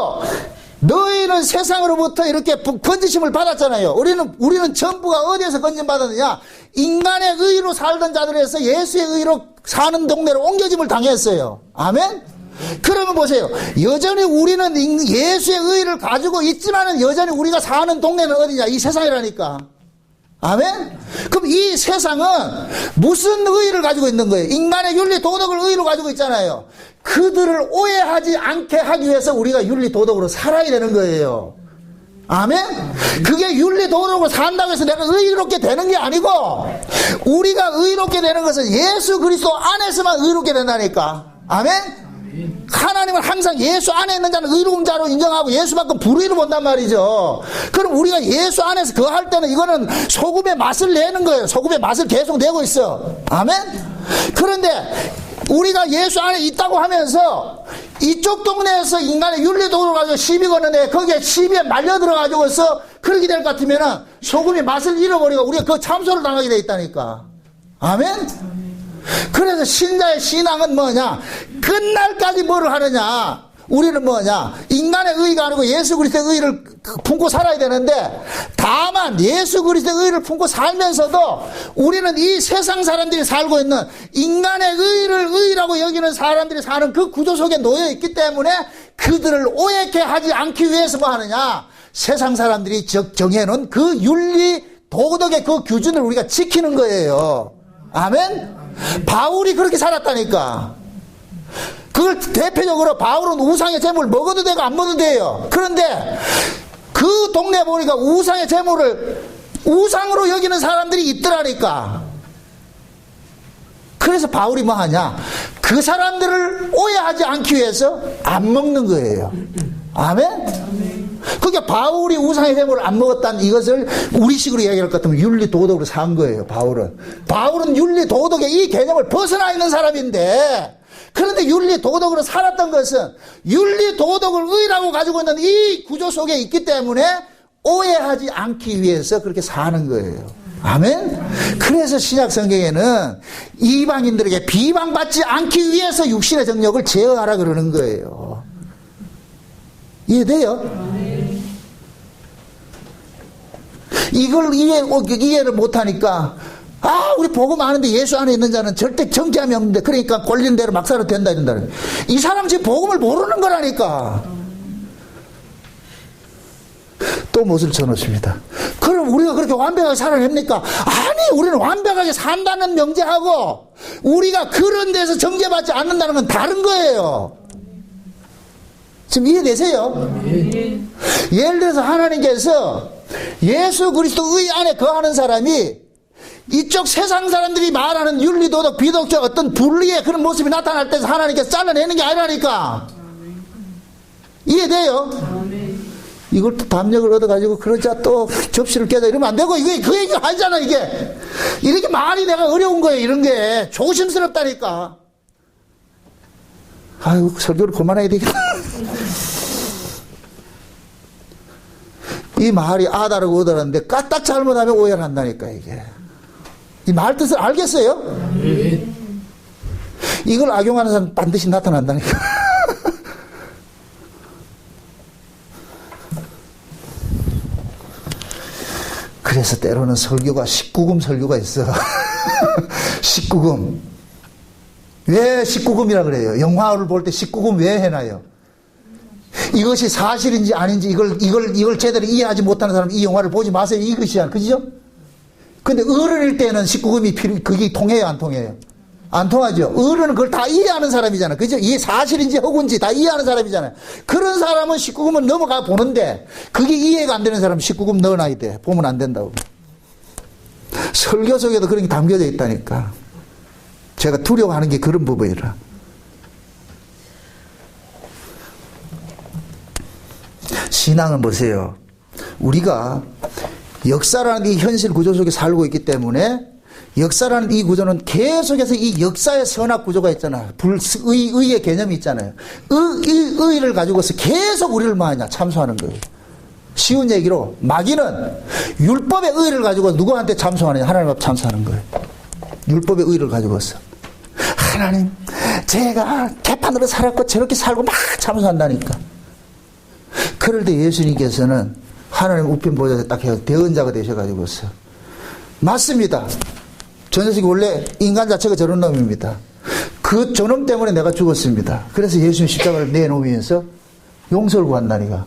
너희는 세상으로부터 이렇게 건지심을 받았잖아요. 우리는 전부가 어디에서 건진 받았느냐? 인간의 의로 살던 자들에서 예수의 의로 사는 동네로 옮겨짐을 당했어요. 아멘? 그러면 보세요. 여전히 우리는 예수의 의를 가지고 있지만은 여전히 우리가 사는 동네는 어디냐? 이 세상이라니까. 아멘? 그럼 이 세상은 무슨 의를 가지고 있는 거예요? 인간의 윤리 도덕을 의로 가지고 있잖아요. 그들을 오해하지 않게 하기 위해서 우리가 윤리 도덕으로 살아야 되는 거예요. 아멘? 그게 윤리 도덕으로 산다고 해서 내가 의롭게 되는 게 아니고 우리가 의롭게 되는 것은 예수 그리스도 안에서만 의롭게 된다니까. 아멘? 하나님은 항상 예수 안에 있는 자는 의로운 자로 인정하고 예수만큼 불의로 본단 말이죠. 그럼 우리가 예수 안에서 거할 때는 이거는 소금의 맛을 내는 거예요. 소금의 맛을 계속 내고 있어. 아멘? 그런데 우리가 예수 안에 있다고 하면서 이쪽 동네에서 인간의 윤리도를 가지고 시비 거는데 거기에 시비에 말려 들어가지고서 그렇게 될 것 같으면은 소금이 맛을 잃어버리고 우리가 그 참소를 당하게 돼 있다니까. 아멘? 그래서 신자의 신앙은 뭐냐? 끝날까지 뭐를 하느냐? 우리는 뭐냐? 인간의 의가 아니고 예수 그리스도의 의를 품고 살아야 되는데 다만 예수 그리스도의 의를 품고 살면서도 우리는 이 세상 사람들이 살고 있는 인간의 의를 의라고 여기는 사람들이 사는 그 구조 속에 놓여 있기 때문에 그들을 오해케 하지 않기 위해서 뭐 하느냐? 세상 사람들이 정해놓은 그 윤리 도덕의 그 기준을 우리가 지키는 거예요. 아멘? 바울이 그렇게 살았다니까. 그걸 대표적으로 바울은 우상의 제물을 먹어도 되고 안 먹어도 돼요. 그런데 그 동네 보니까 우상의 제물을 우상으로 여기는 사람들이 있더라니까. 그래서 바울이 뭐 하냐? 그 사람들을 오해하지 않기 위해서 안 먹는 거예요. 아멘? 그게 바울이 우상의 제물을 안 먹었다는 이것을 우리식으로 얘기할 것 같으면 윤리 도덕으로 산 거예요. 바울은 윤리 도덕의 이 개념을 벗어나 있는 사람인데 그런데 윤리 도덕으로 살았던 것은 윤리 도덕을 의라고 가지고 있는 이 구조 속에 있기 때문에 오해하지 않기 위해서 그렇게 사는 거예요. 아멘? 그래서 신약 성경에는 이방인들에게 비방받지 않기 위해서 육신의 정욕을 제어하라 그러는 거예요. 이해돼요? 이걸 이해를 못하니까 우리 복음 아는데 예수 안에 있는 자는 절대 정죄함이 없는데 그러니까 꼴린 대로 막 살아도 된다 이런다. 이 사람 지금 복음을 모르는 거라니까. 또 못을 쳐놓습니다. 그럼 우리가 그렇게 완벽하게 살아냅니까? 아니, 우리는 완벽하게 산다는 명제하고 우리가 그런 데서 정죄받지 않는다는 건 다른 거예요. 지금 이해되세요? 예를 들어서 하나님께서 예수 그리스도의 안에 거하는 사람이 이쪽 세상 사람들이 말하는 윤리도덕 비도덕적 어떤 분리의 그런 모습이 나타날 때 하나님께서 잘라내는 게 아니라니까. 이해돼요? 이걸 또 담력을 얻어가지고 그러자 또 접시를 깨자 이러면 안 되고 이게 그 얘기가 아니잖아 이게. 이렇게 말이 내가 어려운 거예요. 이런 게 조심스럽다니까. 아유, 설교를 그만해야 되겠다. 이 말이 아다르고 어다르는데 까딱 잘못하면 오해를 한다니까, 이게. 이 말 뜻을 알겠어요? 이걸 악용하는 사람 반드시 나타난다니까. 그래서 때로는 설교가 19금 설교가 있어. 19금. 왜 19금이라 그래요? 영화를 볼 때 19금 왜 해놔요? 이것이 사실인지 아닌지 이걸 제대로 이해하지 못하는 사람은 이 영화를 보지 마세요. 이것이야. 그죠? 근데 어른일 때는 19금이 그게 통해요, 안 통해요? 안 통하죠. 어른은 그걸 다 이해하는 사람이잖아. 그죠? 이게 사실인지 허구인지 다 이해하는 사람이잖아요. 그런 사람은 19금은 넘어가 보는데 그게 이해가 안 되는 사람은 19금 넣어놔야 돼. 보면 안 된다고. 설교 속에도 그런 게 담겨져 있다니까. 제가 두려워하는 게 그런 부분이라. 신앙을 보세요. 우리가 역사라는 이 현실 구조 속에 살고 있기 때문에 역사라는 이 구조는 계속해서 이 역사의 선악 구조가 있잖아요. 의의 개념이 있잖아요. 의를 가지고서 계속 우리를 뭐 하냐? 참소하는 거예요. 쉬운 얘기로 마귀는 율법의 의를 가지고 누구한테 참소하느냐? 하나님 앞에 참소하는 거예요. 율법의 의를 가지고서. 하나님, 제가 개판으로 살았고 저렇게 살고 막 참소한다니까. 그럴 때 예수님께서는 하나님 우편 보좌에 딱 해서 대언자가 되셔가지고서 맞습니다. 저 녀석이 원래 인간 자체가 저런 놈입니다. 그 저놈 때문에 내가 죽었습니다. 그래서 예수님 십자가를 내놓으면서 용서를 구한다니까.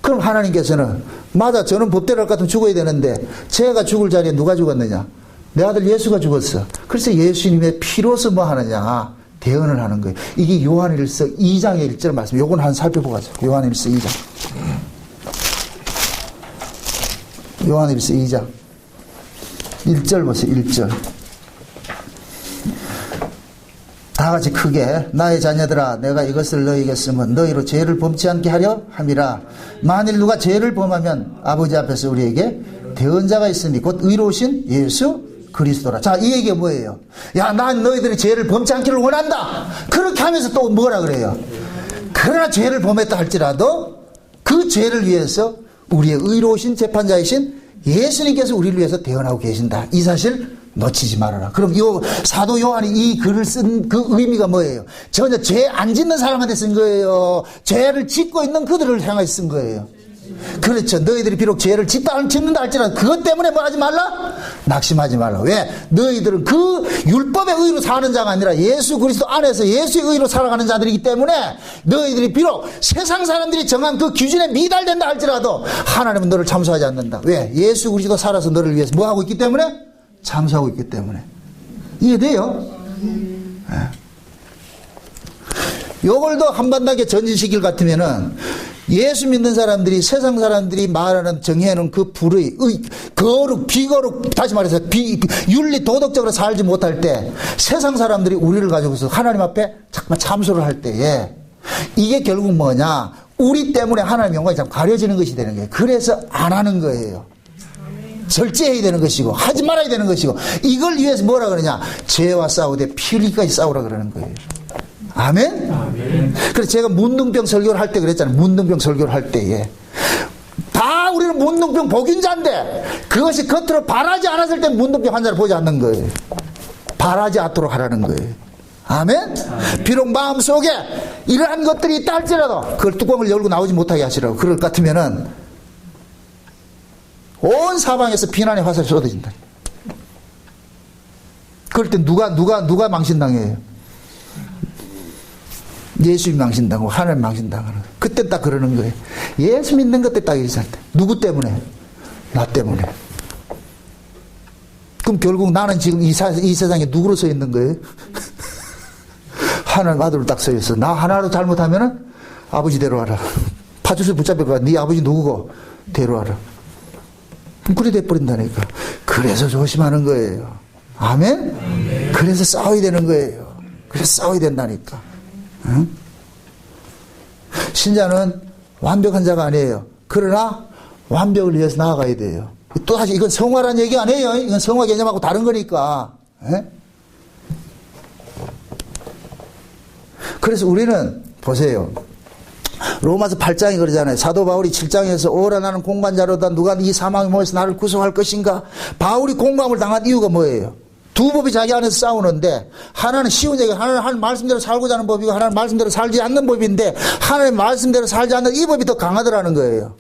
그럼 하나님께서는 맞아, 저는 법대로 할 것 같으면 죽어야 되는데 제가 죽을 자리에 누가 죽었느냐? 내 아들 예수가 죽었어. 그래서 예수님의 피로서 뭐 하느냐? 대언을 하는 거예요. 이게 요한일서 2장의 1절 말씀. 요건 한번 살펴보고 가죠. 요한일서 2장. 요한일서 2장 1절 보세요. 1절. 다 같이 크게 나의 자녀들아 내가 이것을 너희에게 쓰면 너희로 죄를 범치 않게 하려 함이라. 만일 누가 죄를 범하면 아버지 앞에서 우리에게 대언자가 있으니 곧 의로우신 예수 그리스도라. 자, 이 얘기가 뭐예요? 야, 난 너희들이 죄를 범치 않기를 원한다. 그렇게 하면서 또 뭐라 그래요? 그러나 죄를 범했다 할지라도 그 죄를 위해서 우리의 의로우신 재판자이신 예수님께서 우리를 위해서 대언하고 계신다. 이 사실 놓치지 말아라. 그럼 사도 요한이 이 글을 쓴 그 의미가 뭐예요? 전혀 죄 안 짓는 사람한테 쓴 거예요. 죄를 짓고 있는 그들을 향해 쓴 거예요. 그렇죠. 너희들이 비록 죄를 짓는다 할지라도 그것 때문에 뭐 하지 말라? 낙심하지 말라. 왜? 너희들은 그 율법의 의로 사는 자가 아니라 예수 그리스도 안에서 예수의 의로 살아가는 자들이기 때문에 너희들이 비록 세상 사람들이 정한 그 기준에 미달된다 할지라도 하나님은 너를 참소하지 않는다. 왜? 예수 그리스도 살아서 너를 위해서 뭐 하고 있기 때문에? 참소하고 있기 때문에. 이해돼요? 네. 요걸 더 한반하게 전진시킬 같으면은 예수 믿는 사람들이 세상 사람들이 말하는 정해놓은 그 불의, 거룩, 비거룩, 다시 말해서 윤리, 도덕적으로 살지 못할 때 세상 사람들이 우리를 가지고서 하나님 앞에 잠깐만 참소를 할 때에 이게 결국 뭐냐? 우리 때문에 하나님의 영광이 참 가려지는 것이 되는 거예요. 그래서 안 하는 거예요. 절제해야 되는 것이고 하지 말아야 되는 것이고 이걸 위해서 뭐라 그러냐? 죄와 싸우되 피 흘리기까지 싸우라 그러는 거예요. 아멘? 아멘. 그래서 제가 문둥병 설교를 할 때 그랬잖아요. 문둥병 설교를 할 때에 다 우리는 문둥병 복인자인데 그것이 겉으로 바라지 않았을 때 문둥병 환자를 보지 않는 거예요. 바라지 않도록 하라는 거예요. 아멘? 아멘. 비록 마음속에 이러한 것들이 있다 할지라도 그걸 뚜껑을 열고 나오지 못하게 하시라고. 그럴 것 같으면은 온 사방에서 비난의 화살이 쏟아진다. 그럴 때 누가 망신당해요? 예수 망신당하고 하나님 망신당하는. 그때 딱 그러는 거예요. 예수 믿는 것때 딱 이랬을 때. 누구 때문에? 나 때문에. 그럼 결국 나는 지금 이 세상에 누구로 서 있는 거예요? 하나님 아들로 딱 서 있어. 나 하나로 잘못하면은 아버지 데려와라. 파주스 붙잡혀가 네 아버지 누구고 데려와라. 그래 돼버린다니까. 그래서 조심하는 거예요. 아멘? 아멘. 그래서 싸워야 되는 거예요. 그래서 싸워야 된다니까. 응? 신자는 완벽한 자가 아니에요. 그러나 완벽을 위해서 나아가야 돼요. 또 다시 이건 성화란 얘기 아니에요. 이건 성화 개념하고 다른 거니까. 예? 그래서 우리는 보세요. 로마서 8장이 그러잖아요. 사도 바울이 7장에서 오라 나는 공관자로다 누가 이 사망의 몸에서 나를 구속할 것인가. 바울이 공감을 당한 이유가 뭐예요? 두 법이 자기 안에서 싸우는데 하나는 쉬운 얘기, 하나는 말씀대로 살고자 하는 법이고 하나는 말씀대로 살지 않는 법인데 하나는 말씀대로 살지 않는 이 법이 더 강하더라는 거예요.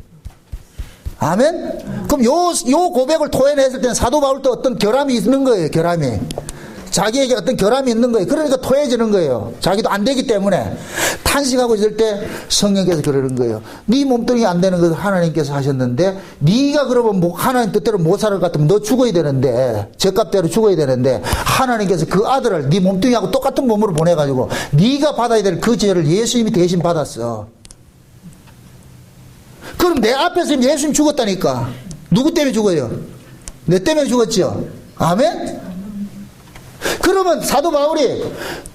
아멘? 그럼 요 고백을 토해냈을 때는 사도 바울도 어떤 결함이 있는 거예요. 결함이. 자기에게 어떤 결함이 있는 거예요. 그러니까 토해지는 거예요. 자기도 안 되기 때문에. 탄식하고 있을 때 성령께서 그러는 거예요. 네 몸뚱이 안 되는 것을 하나님께서 하셨는데 네가 그러면 하나님 뜻대로 못 살 것 같으면 너 죽어야 되는데 죄값대로 죽어야 되는데 하나님께서 그 아들을 네 몸뚱이하고 똑같은 몸으로 보내가지고 네가 받아야 될 그 죄를 예수님이 대신 받았어. 그럼 내 앞에서 예수님 죽었다니까. 누구 때문에 죽어요? 내 때문에 죽었죠. 아멘? 그러면 사도 바울이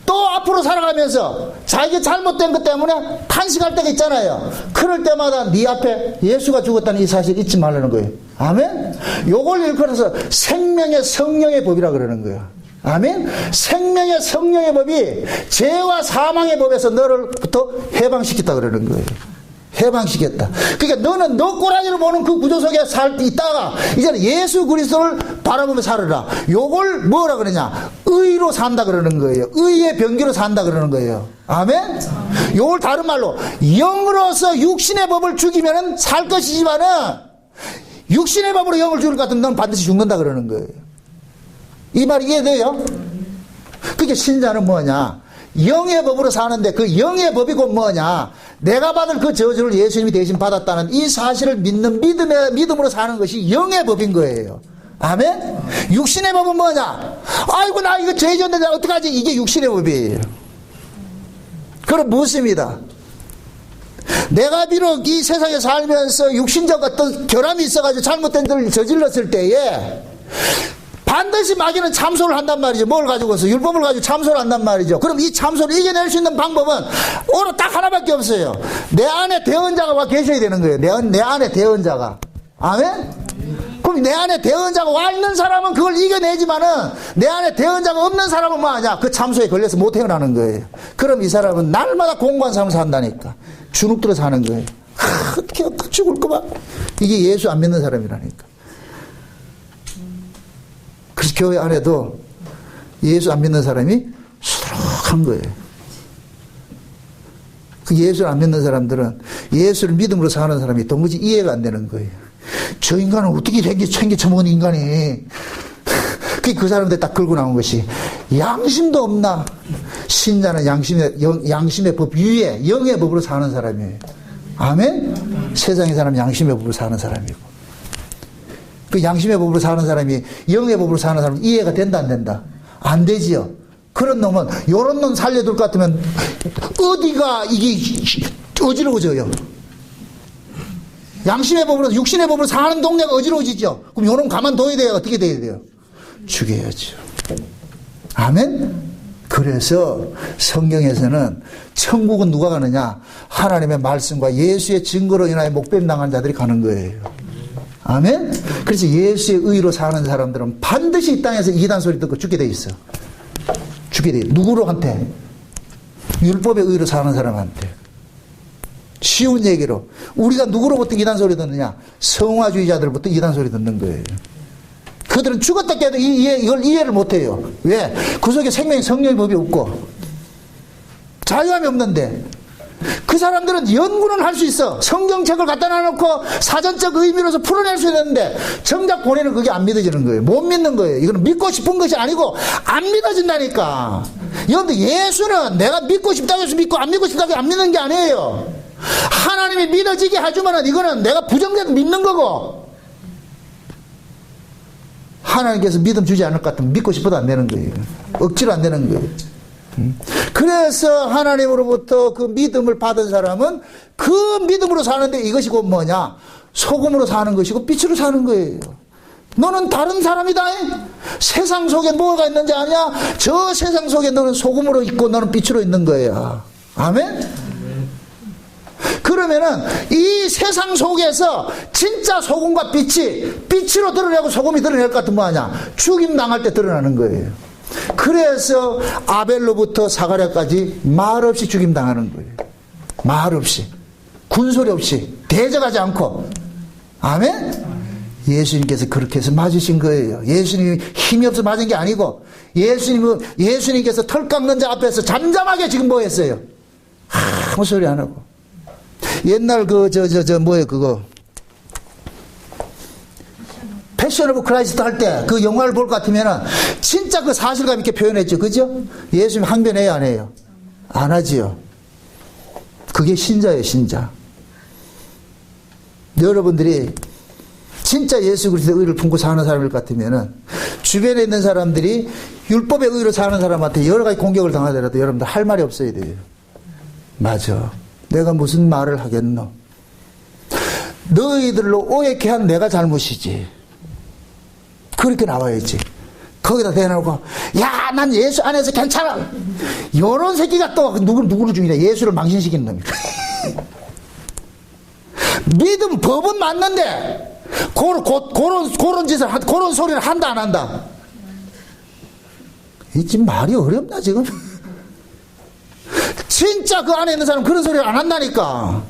또 앞으로 살아가면서 자기가 잘못된 것 때문에 탄식할 때가 있잖아요. 그럴 때마다 네 앞에 예수가 죽었다는 이 사실 잊지 말라는 거예요. 아멘? 요걸 일컬어서 생명의 성령의 법이라 그러는 거예요. 아멘? 생명의 성령의 법이 죄와 사망의 법에서 너를부터 해방시켰다 그러는 거예요. 해방시켰다. 그러니까 너는 너 꼬라지를 보는 그 구조 속에 있다가 이제는 예수 그리스도를 바라보며 살아라. 요걸 뭐라 그러냐? 의로 산다 그러는 거예요. 의의 병기로 산다 그러는 거예요. 아멘? 요걸 다른 말로 영으로서 육신의 법을 죽이면 살 것이지만은 육신의 법으로 영을 죽일 것 같으면 넌 반드시 죽는다 그러는 거예요. 이 말이 이해돼요? 그게 신자는 뭐냐? 영의 법으로 사는데 그 영의 법이 곧 뭐냐? 내가 받을 그 저주를 예수님이 대신 받았다는 이 사실을 믿는 믿음으로 사는 것이 영의 법인 거예요. 아멘? 육신의 법은 뭐냐? 아이고 나 이거 죄 지었는데 어떡하지? 이게 육신의 법이에요. 그럼 묻습니다. 내가 비록 이 세상에 살면서 육신적 어떤 결함이 있어가지고 잘못된 일을 저질렀을 때에 반드시 마귀는 참소를 한단 말이죠. 뭘 가지고서? 율법을 가지고 참소를 한단 말이죠. 그럼 이 참소를 이겨낼 수 있는 방법은 오늘 딱 하나밖에 없어요. 내 안에 대언자가 와 계셔야 되는 거예요. 내 안에 대언자가. 아멘? 그럼 내 안에 대언자가 와 있는 사람은 그걸 이겨내지만은 내 안에 대언자가 없는 사람은 뭐 하냐? 그 참소에 걸려서 못 태어나는 거예요. 그럼 이 사람은 날마다 공고한 삶을 산다니까. 주눅들어 사는 거예요. 어떻게 죽을 거봐. 이게 예수 안 믿는 사람이라니까. 그래서 교회 안에도 예수 안 믿는 사람이 수락한 거예요. 그 예수를 안 믿는 사람들은 예수를 믿음으로 사는 사람이 도무지 이해가 안 되는 거예요. 저 인간은 어떻게 챙겨쳐먹은 인간이. 그 사람들 딱 끌고 나온 것이 양심도 없나. 신자는 양심의 법 위에 영의 법으로 사는 사람이에요. 아멘? 세상의 사람은 양심의 법으로 사는 사람이고. 그 양심의 법으로 사는 사람이 영의 법으로 사는 사람은 이해가 된다 안 된다? 안 되지요. 그런 놈은 요런 놈 살려둘 것 같으면 어디가 이게 어지러워져요. 양심의 법으로 육신의 법으로 사는 동네가 어지러워지죠. 그럼 요놈 가만둬야 돼요? 어떻게 돼야 돼요? 죽여야죠. 아멘? 그래서 성경에서는 천국은 누가 가느냐? 하나님의 말씀과 예수의 증거로 인하여 목뱀 당한 자들이 가는 거예요. 아멘? 그래서 예수의 의로 사는 사람들은 반드시 이 땅에서 이단 소리 듣고 죽게 돼 있어. 죽게 돼. 누구로한테? 율법의 의로 사는 사람한테. 쉬운 얘기로. 우리가 누구로부터 이단 소리 듣느냐? 성화주의자들부터 이단 소리 듣는 거예요. 그들은 죽었다 깨도 이걸 이해를 못 해요. 왜? 그 속에 생명의 성령의 법이 없고 자유함이 없는데 그 사람들은 연구는 할 수 있어. 성경책을 갖다 놔놓고 사전적 의미로서 풀어낼 수 있는데 정작 본인은 그게 안 믿어지는 거예요. 못 믿는 거예요. 이거는 믿고 싶은 것이 아니고 안 믿어진다니까. 그런데 예수는 내가 믿고 싶다고 해서 믿고 안 믿고 싶다고 해서 안 믿는 게 아니에요. 하나님이 믿어지게 해주면은 이거는 내가 부정돼도 믿는 거고 하나님께서 믿음 주지 않을 것 같으면 믿고 싶어도 안 되는 거예요. 억지로 안 되는 거예요. 그래서 하나님으로부터 그 믿음을 받은 사람은 그 믿음으로 사는데 이것이 곧 뭐냐? 소금으로 사는 것이고 빛으로 사는 거예요. 너는 다른 사람이다. 세상 속에 뭐가 있는지 아냐? 저 세상 속에 너는 소금으로 있고 너는 빛으로 있는 거야. 아멘? 그러면은 이 세상 속에서 진짜 소금과 빛으로 드러내고 소금이 드러낼 것 같은 뭐하냐? 죽임 당할 때 드러나는 거예요. 그래서 아벨로부터 사가랴까지 말 없이 죽임 당하는 거예요. 말 없이, 군소리 없이, 대적하지 않고. 아멘? 예수님께서 그렇게 해서 맞으신 거예요. 예수님이 힘이 없어 맞은 게 아니고, 예수님께서 털 깎는 자 앞에서 잠잠하게 지금 뭐 했어요? 아무 소리 안 하고. 옛날 그거. 패션 오브 크라이스트 할 때 그 영화를 볼 것 같으면은 진짜 그 사실감 있게 표현했죠. 그죠? 예수님 항변해요, 안 해요? 안 하지요. 그게 신자예요, 신자. 여러분들이 진짜 예수 그리스도의 의를 품고 사는 사람일 것 같으면은 주변에 있는 사람들이 율법의 의로 사는 사람한테 여러 가지 공격을 당하더라도 여러분들 할 말이 없어야 돼요. 맞아. 내가 무슨 말을 하겠노? 너희들로 오해케 한 내가 잘못이지. 그렇게 나와야지. 거기다 대놓고 야, 난 예수 안에서 괜찮아. 요런 새끼가 또 누구를 죽이냐? 예수를 망신시키는 놈이다. 믿음 법은 맞는데 그런 짓을 그런 소리를 한다 안 한다? 이 지금 말이 어렵나 지금? 진짜 그 안에 있는 사람 그런 소리를 안 한다니까.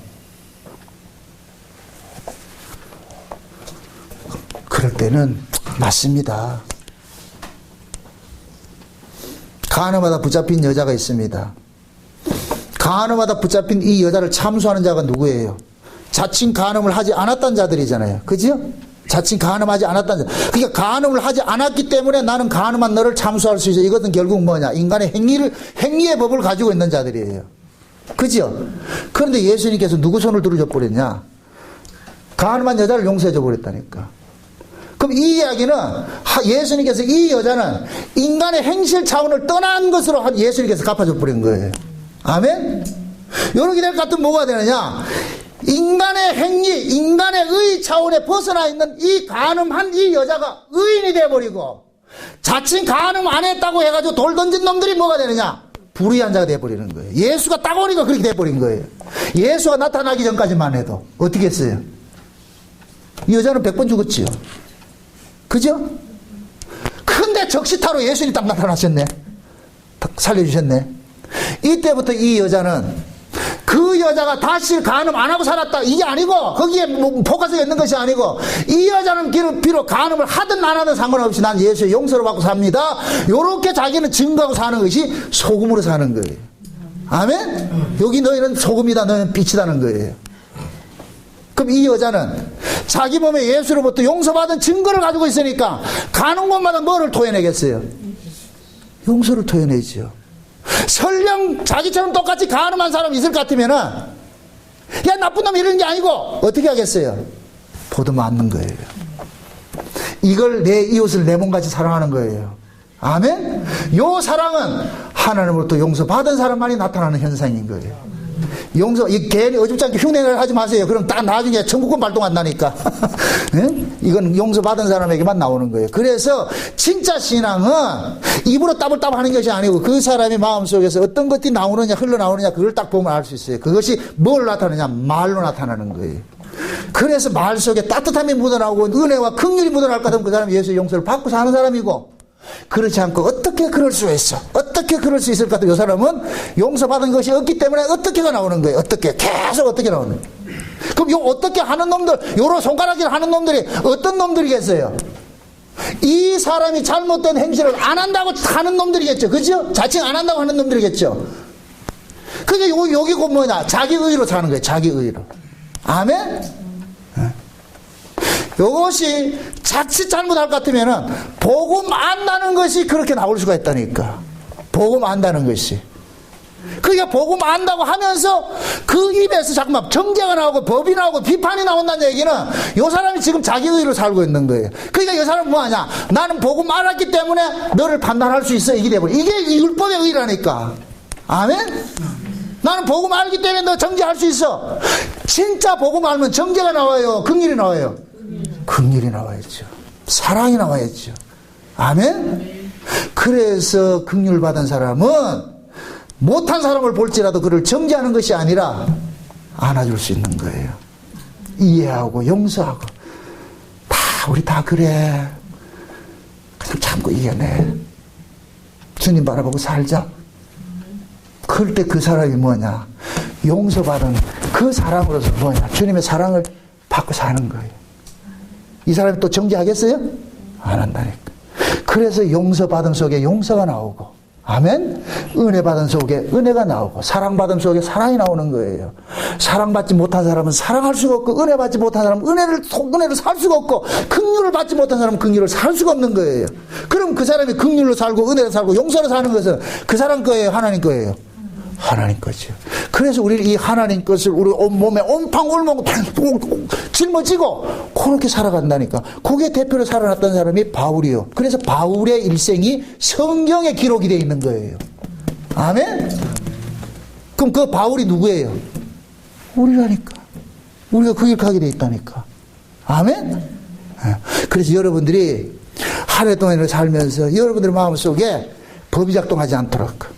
그럴 때는 맞습니다. 간음하다 붙잡힌 여자가 있습니다. 간음하다 붙잡힌 이 여자를 참수하는 자가 누구예요? 자칭 간음을 하지 않았던 자들이잖아요. 그죠? 자칭 간음하지 않았던 자. 그러니까 간음을 하지 않았기 때문에 나는 간음한 너를 참수할 수 있어. 이것은 결국 뭐냐? 인간의 행위의 법을 가지고 있는 자들이에요. 그죠? 그런데 예수님께서 누구 손을 들어줘 버렸냐? 간음한 여자를 용서해 줘 버렸다니까. 그럼 이 이야기는 예수님께서 이 여자는 인간의 행실 차원을 떠난 것으로 예수님께서 갚아줘 버린 거예요. 아멘? 이렇게 될 것 같으면 뭐가 되느냐? 인간의 행위, 인간의 의 차원에 벗어나 있는 이 간음한 이 여자가 의인이 돼버리고 자칭 간음 안 했다고 해가지고 돌 던진 놈들이 뭐가 되느냐? 불의한 자가 돼버리는 거예요. 예수가 딱 오니까 그렇게 돼버린 거예요. 예수가 나타나기 전까지만 해도 어떻게 했어요? 이 여자는 100번 죽었지요. 그죠? 근데 적시타로 예수님이 딱 나타나셨네. 딱 살려주셨네. 이때부터 이 여자는 그 여자가 다시 간음 안 하고 살았다 이게 아니고 거기에 포커스가 있는 것이 아니고 이 여자는 비록 간음을 하든 안 하든 상관없이 난 예수의 용서를 받고 삽니다. 요렇게 자기는 증거하고 사는 것이 소금으로 사는 거예요. 아멘? 여기 너희는 소금이다 너희는 빛이다는 거예요. 그럼 이 여자는 자기 몸에 예수로부터 용서받은 증거를 가지고 있으니까 가는 곳마다 뭐를 토해내겠어요? 용서를 토해내죠. 설령 자기처럼 똑같이 간음한 사람이 있을 것 같으면은 야 나쁜 놈 이러는 게 아니고 어떻게 하겠어요? 보듬어 안는 거예요. 이걸 내 이웃을 내 몸같이 사랑하는 거예요. 아멘? 요 사랑은 하나님으로부터 용서받은 사람만이 나타나는 현상인 거예요. 괜히 어줍지 않게 흉내를 하지 마세요. 그럼 딱 나중에 천국권 발동한다니까. 네? 이건 용서받은 사람에게만 나오는 거예요. 그래서 진짜 신앙은 입으로 따블따블 하는 것이 아니고 그 사람의 마음속에서 어떤 것들이 나오느냐 흘러나오느냐 그걸 딱 보면 알 수 있어요. 그것이 뭘 나타내냐? 말로 나타나는 거예요. 그래서 말 속에 따뜻함이 묻어나오고 은혜와 긍휼이 묻어날 것 같으면 그 사람이 예수의 용서를 받고 사는 사람이고 그렇지 않고 어떻게 그럴 수 있어? 어떻게 그럴 수 있을 것 같아요? 이 사람은 용서받은 것이 없기 때문에 어떻게가 나오는 거예요. 어떻게 계속 어떻게 나오는 거예요. 그럼 요 어떻게 하는 놈들 요런 손가락질 하는 놈들이 어떤 놈들이겠어요? 이 사람이 잘못된 행실을 안 한다고 하는 놈들이겠죠. 그죠? 자칭 안 한다고 하는 놈들이겠죠. 그게 여기 곧 뭐냐? 자기 의로 사는 거예요. 자기 의로. 아멘? 이것이 자칫 잘못할 것 같으면은 복음 안다는 것이 그렇게 나올 수가 있다니까. 복음 안다는 것이. 그러니까 복음 안다고 하면서 그 입에서 자꾸만 정죄가 나오고 법이 나오고 비판이 나온다는 얘기는 이 사람이 지금 자기 의로 살고 있는 거예요. 그러니까 이 사람은 뭐하냐? 나는 복음 알았기 때문에 너를 판단할 수 있어. 이게 돼버려. 이게 율법의 의라니까. 아멘? 나는 복음 알기 때문에 너 정죄할 수 있어. 진짜 복음 알면 정죄가 나와요? 긍휼이 나와요? 긍휼이 나와야죠. 사랑이 나와야죠. 아멘? 그래서 긍휼 받은 사람은 못한 사람을 볼지라도 그를 정죄하는 것이 아니라 안아줄 수 있는 거예요. 이해하고 용서하고. 우리 다 그래. 그냥 참고 이겨내. 주님 바라보고 살자. 그럴 때 그 사람이 뭐냐? 용서받은 그 사람으로서 뭐냐? 주님의 사랑을 받고 사는 거예요. 이 사람이 또 정죄하겠어요? 안 한다니까. 그래서 용서받은 속에 용서가 나오고, 아멘? 은혜받은 속에 은혜가 나오고, 사랑받은 속에 사랑이 나오는 거예요. 사랑받지 못한 사람은 사랑할 수가 없고, 은혜받지 못한 사람은 은혜를 살 수가 없고, 긍휼을 받지 못한 사람은 긍휼을 살 수가 없는 거예요. 그럼 그 사람이 긍휼로 살고, 은혜로 살고, 용서로 사는 것은 그 사람 거예요? 하나님 거예요? 하나님 거죠. 그래서 우리는 이 하나님 것을 우리 온몸에 온팡올몸 짊어지고 그렇게 살아간다니까. 그게 대표로 살아났던 사람이 바울이요. 그래서 바울의 일생이 성경에 기록이 되어 있는 거예요. 아멘? 그럼 그 바울이 누구예요? 우리라니까. 우리가 그 길 가게 되어 있다니까. 아멘? 그래서 여러분들이 한 해 동안을 살면서 여러분들의 마음속에 법이 작동하지 않도록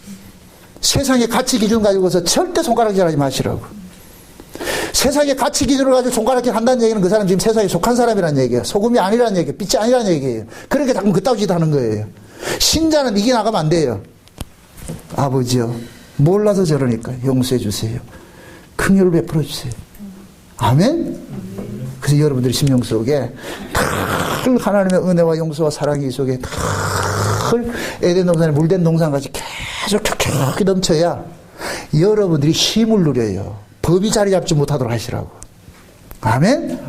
세상의 가치 기준 가지고서 절대 손가락질하지 마시라고. 세상의 가치 기준을 가지고 손가락질 한다는 얘기는 그 사람 지금 세상에 속한 사람이라는 얘기예요. 소금이 아니라는 얘기예요. 빛이 아니라는 얘기예요. 그러니까 자꾸 그따위 짓 하는 거예요. 신자는 이게 나가면 안 돼요. 아버지요, 몰라서 저러니까 용서해 주세요. 긍휼을 베풀어 주세요. 아멘? 그래서 여러분들의 심령 속에 늘 하나님의 은혜와 용서와 사랑이 속에 늘 에덴 동산에 물된 동산같이 계속 촉촉히 넘쳐야 여러분들이 힘을 누려요. 법이 자리 잡지 못하도록 하시라고. 아멘?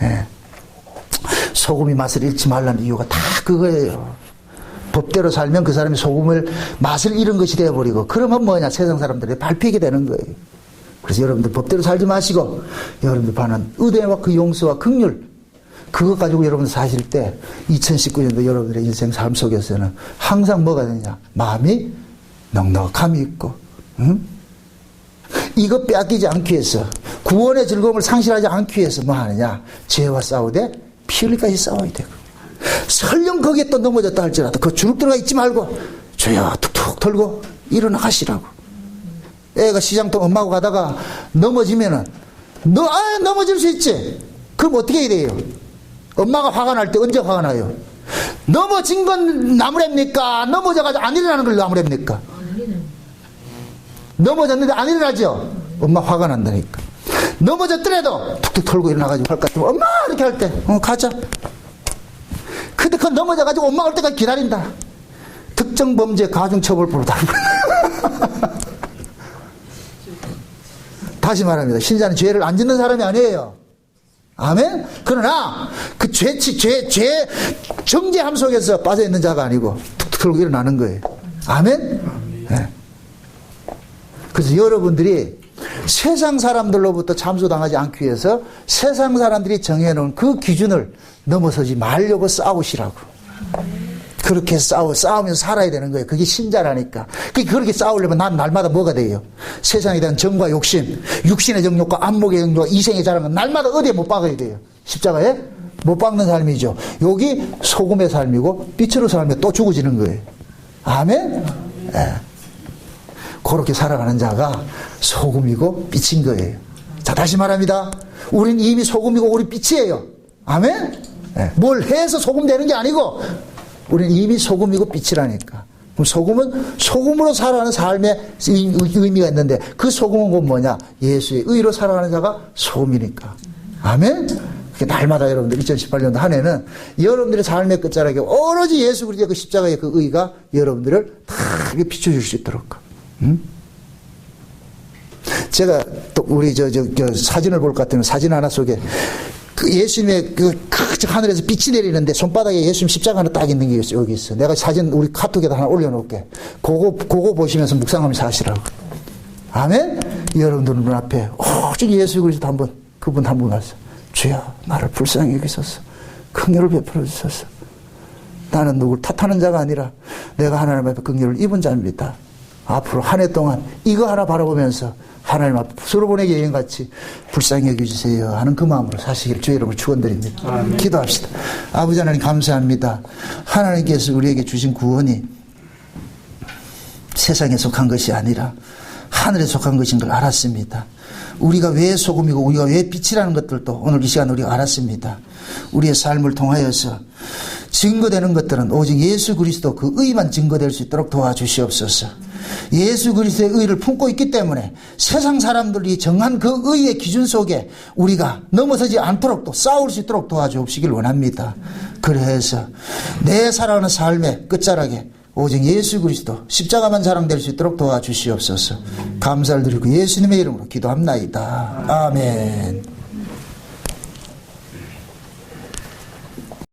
네. 소금이 맛을 잃지 말라는 이유가 다 그거예요. 법대로 살면 그 사람이 소금을 맛을 잃은 것이 되어버리고, 그러면 뭐냐? 세상 사람들이 밟히게 되는 거예요. 그래서 여러분들 법대로 살지 마시고, 여러분들 반은 의대와 그 용서와 긍휼, 그것 가지고 여러분들 사실 때 2019년도 여러분들의 인생 삶 속에서는 항상 뭐가 되냐? 마음이 넉넉함이 있고, 응? 이거 빼앗기지 않기 위해서, 구원의 즐거움을 상실하지 않기 위해서 뭐 하느냐? 죄와 싸우되 피 흘리까지 싸워야 되고, 설령 거기에 또 넘어졌다 할지라도 그 주눅 들어가 있지 말고 죄야 툭툭 털고 일어나가시라고. 애가 시장통 엄마하고 가다가 넘어지면은 넘어질 수 있지. 그럼 어떻게 해야 돼요? 엄마가 화가 날 때 언제 화가 나요? 넘어진 건 나무랍니까? 넘어져가지고 안 일어나는 걸 나무랍니까? 넘어졌는데 안 일어나죠? 엄마 화가 난다니까. 넘어졌더라도 툭툭 털고 일어나가지고 할 것 같으면 엄마 이렇게 할 때 가자. 근데 그건 넘어져가지고 엄마 올 때까지 기다린다. 특정범죄 가중처벌법으로 다루고. 다시 말합니다. 신자는 죄를 안 짓는 사람이 아니에요. 아멘? 그러나 그 죄 정죄함 속에서 빠져있는 자가 아니고 툭툭 털고 일어나는 거예요. 아멘? 네. 그래서 여러분들이 세상 사람들로부터 참소당하지 않기 위해서 세상 사람들이 정해놓은 그 기준을 넘어서지 말려고 싸우시라고. 그렇게 싸우면서 살아야 되는 거예요. 그게 신자라니까. 그렇게 싸우려면 난 날마다 뭐가 돼요? 세상에 대한 정과 욕심, 육신의 정욕과 안목의 정욕과 이생의 자랑은 날마다 어디에 못 박아야 돼요? 십자가에 못 박는 삶이죠. 여기 소금의 삶이고 빛으로 살면 또 죽어지는 거예요. 아멘? 네. 그렇게 살아가는 자가 소금이고 빛인 거예요. 자, 다시 말합니다. 우린 이미 소금이고 우리 빛이에요. 아멘? 네. 뭘 해서 소금 되는 게 아니고 우리는 이미 소금이고 빛이라니까. 그럼 소금은 소금으로 살아가는 삶의 의미가 있는데 그 소금은 뭐냐? 예수의 의로 살아가는 자가 소금이니까. 아멘? 날마다 여러분들 2018년도 한 해는 여러분들의 삶의 끝자락에 오로지 예수 그리스도의 그 십자가의 그 의가 여러분들을 다 비춰줄 수 있도록. 응? 제가 또 우리 저 사진을 볼 것 같으면 사진 하나 속에 그 예수님의 그 하늘에서 빛이 내리는데 손바닥에 예수님 십자가 하나 딱 있는 게 여기 있어. 내가 사진 우리 카톡에다 하나 올려놓을게. 그거 보시면서 묵상하면서 하시라고. 아멘? 여러분들 눈앞에 오직 예수 그리스도 그분 한 분 가서 주여 나를 불쌍히 여기소서. 긍휼을 베풀어 주소서. 나는 누굴 탓하는 자가 아니라 내가 하나님 앞에 긍휼을 입은 자입니다. 앞으로 한 해 동안 이거 하나 바라보면서 하나님 앞에 서로 보내기 여행같이 불쌍히 여겨주세요 하는 그 마음으로 사시기를 주의 이름으로 축원드립니다. 아멘. 기도합시다. 아버지 하나님 감사합니다. 하나님께서 우리에게 주신 구원이 세상에 속한 것이 아니라 하늘에 속한 것인 걸 알았습니다. 우리가 왜 소금이고 우리가 왜 빛이라는 것들도 오늘 이 시간 우리가 알았습니다. 우리의 삶을 통하여서 증거되는 것들은 오직 예수 그리스도 그 의만 증거될 수 있도록 도와주시옵소서. 예수 그리스도의 의를 품고 있기 때문에 세상 사람들이 정한 그 의의 기준 속에 우리가 넘어서지 않도록 또 싸울 수 있도록 도와주시길 원합니다. 그래서 내 살아가는 삶의 끝자락에 오직 예수 그리스도 십자가만 자랑될 수 있도록 도와주시옵소서. 감사를 드리고 예수님의 이름으로 기도합나이다. 아멘.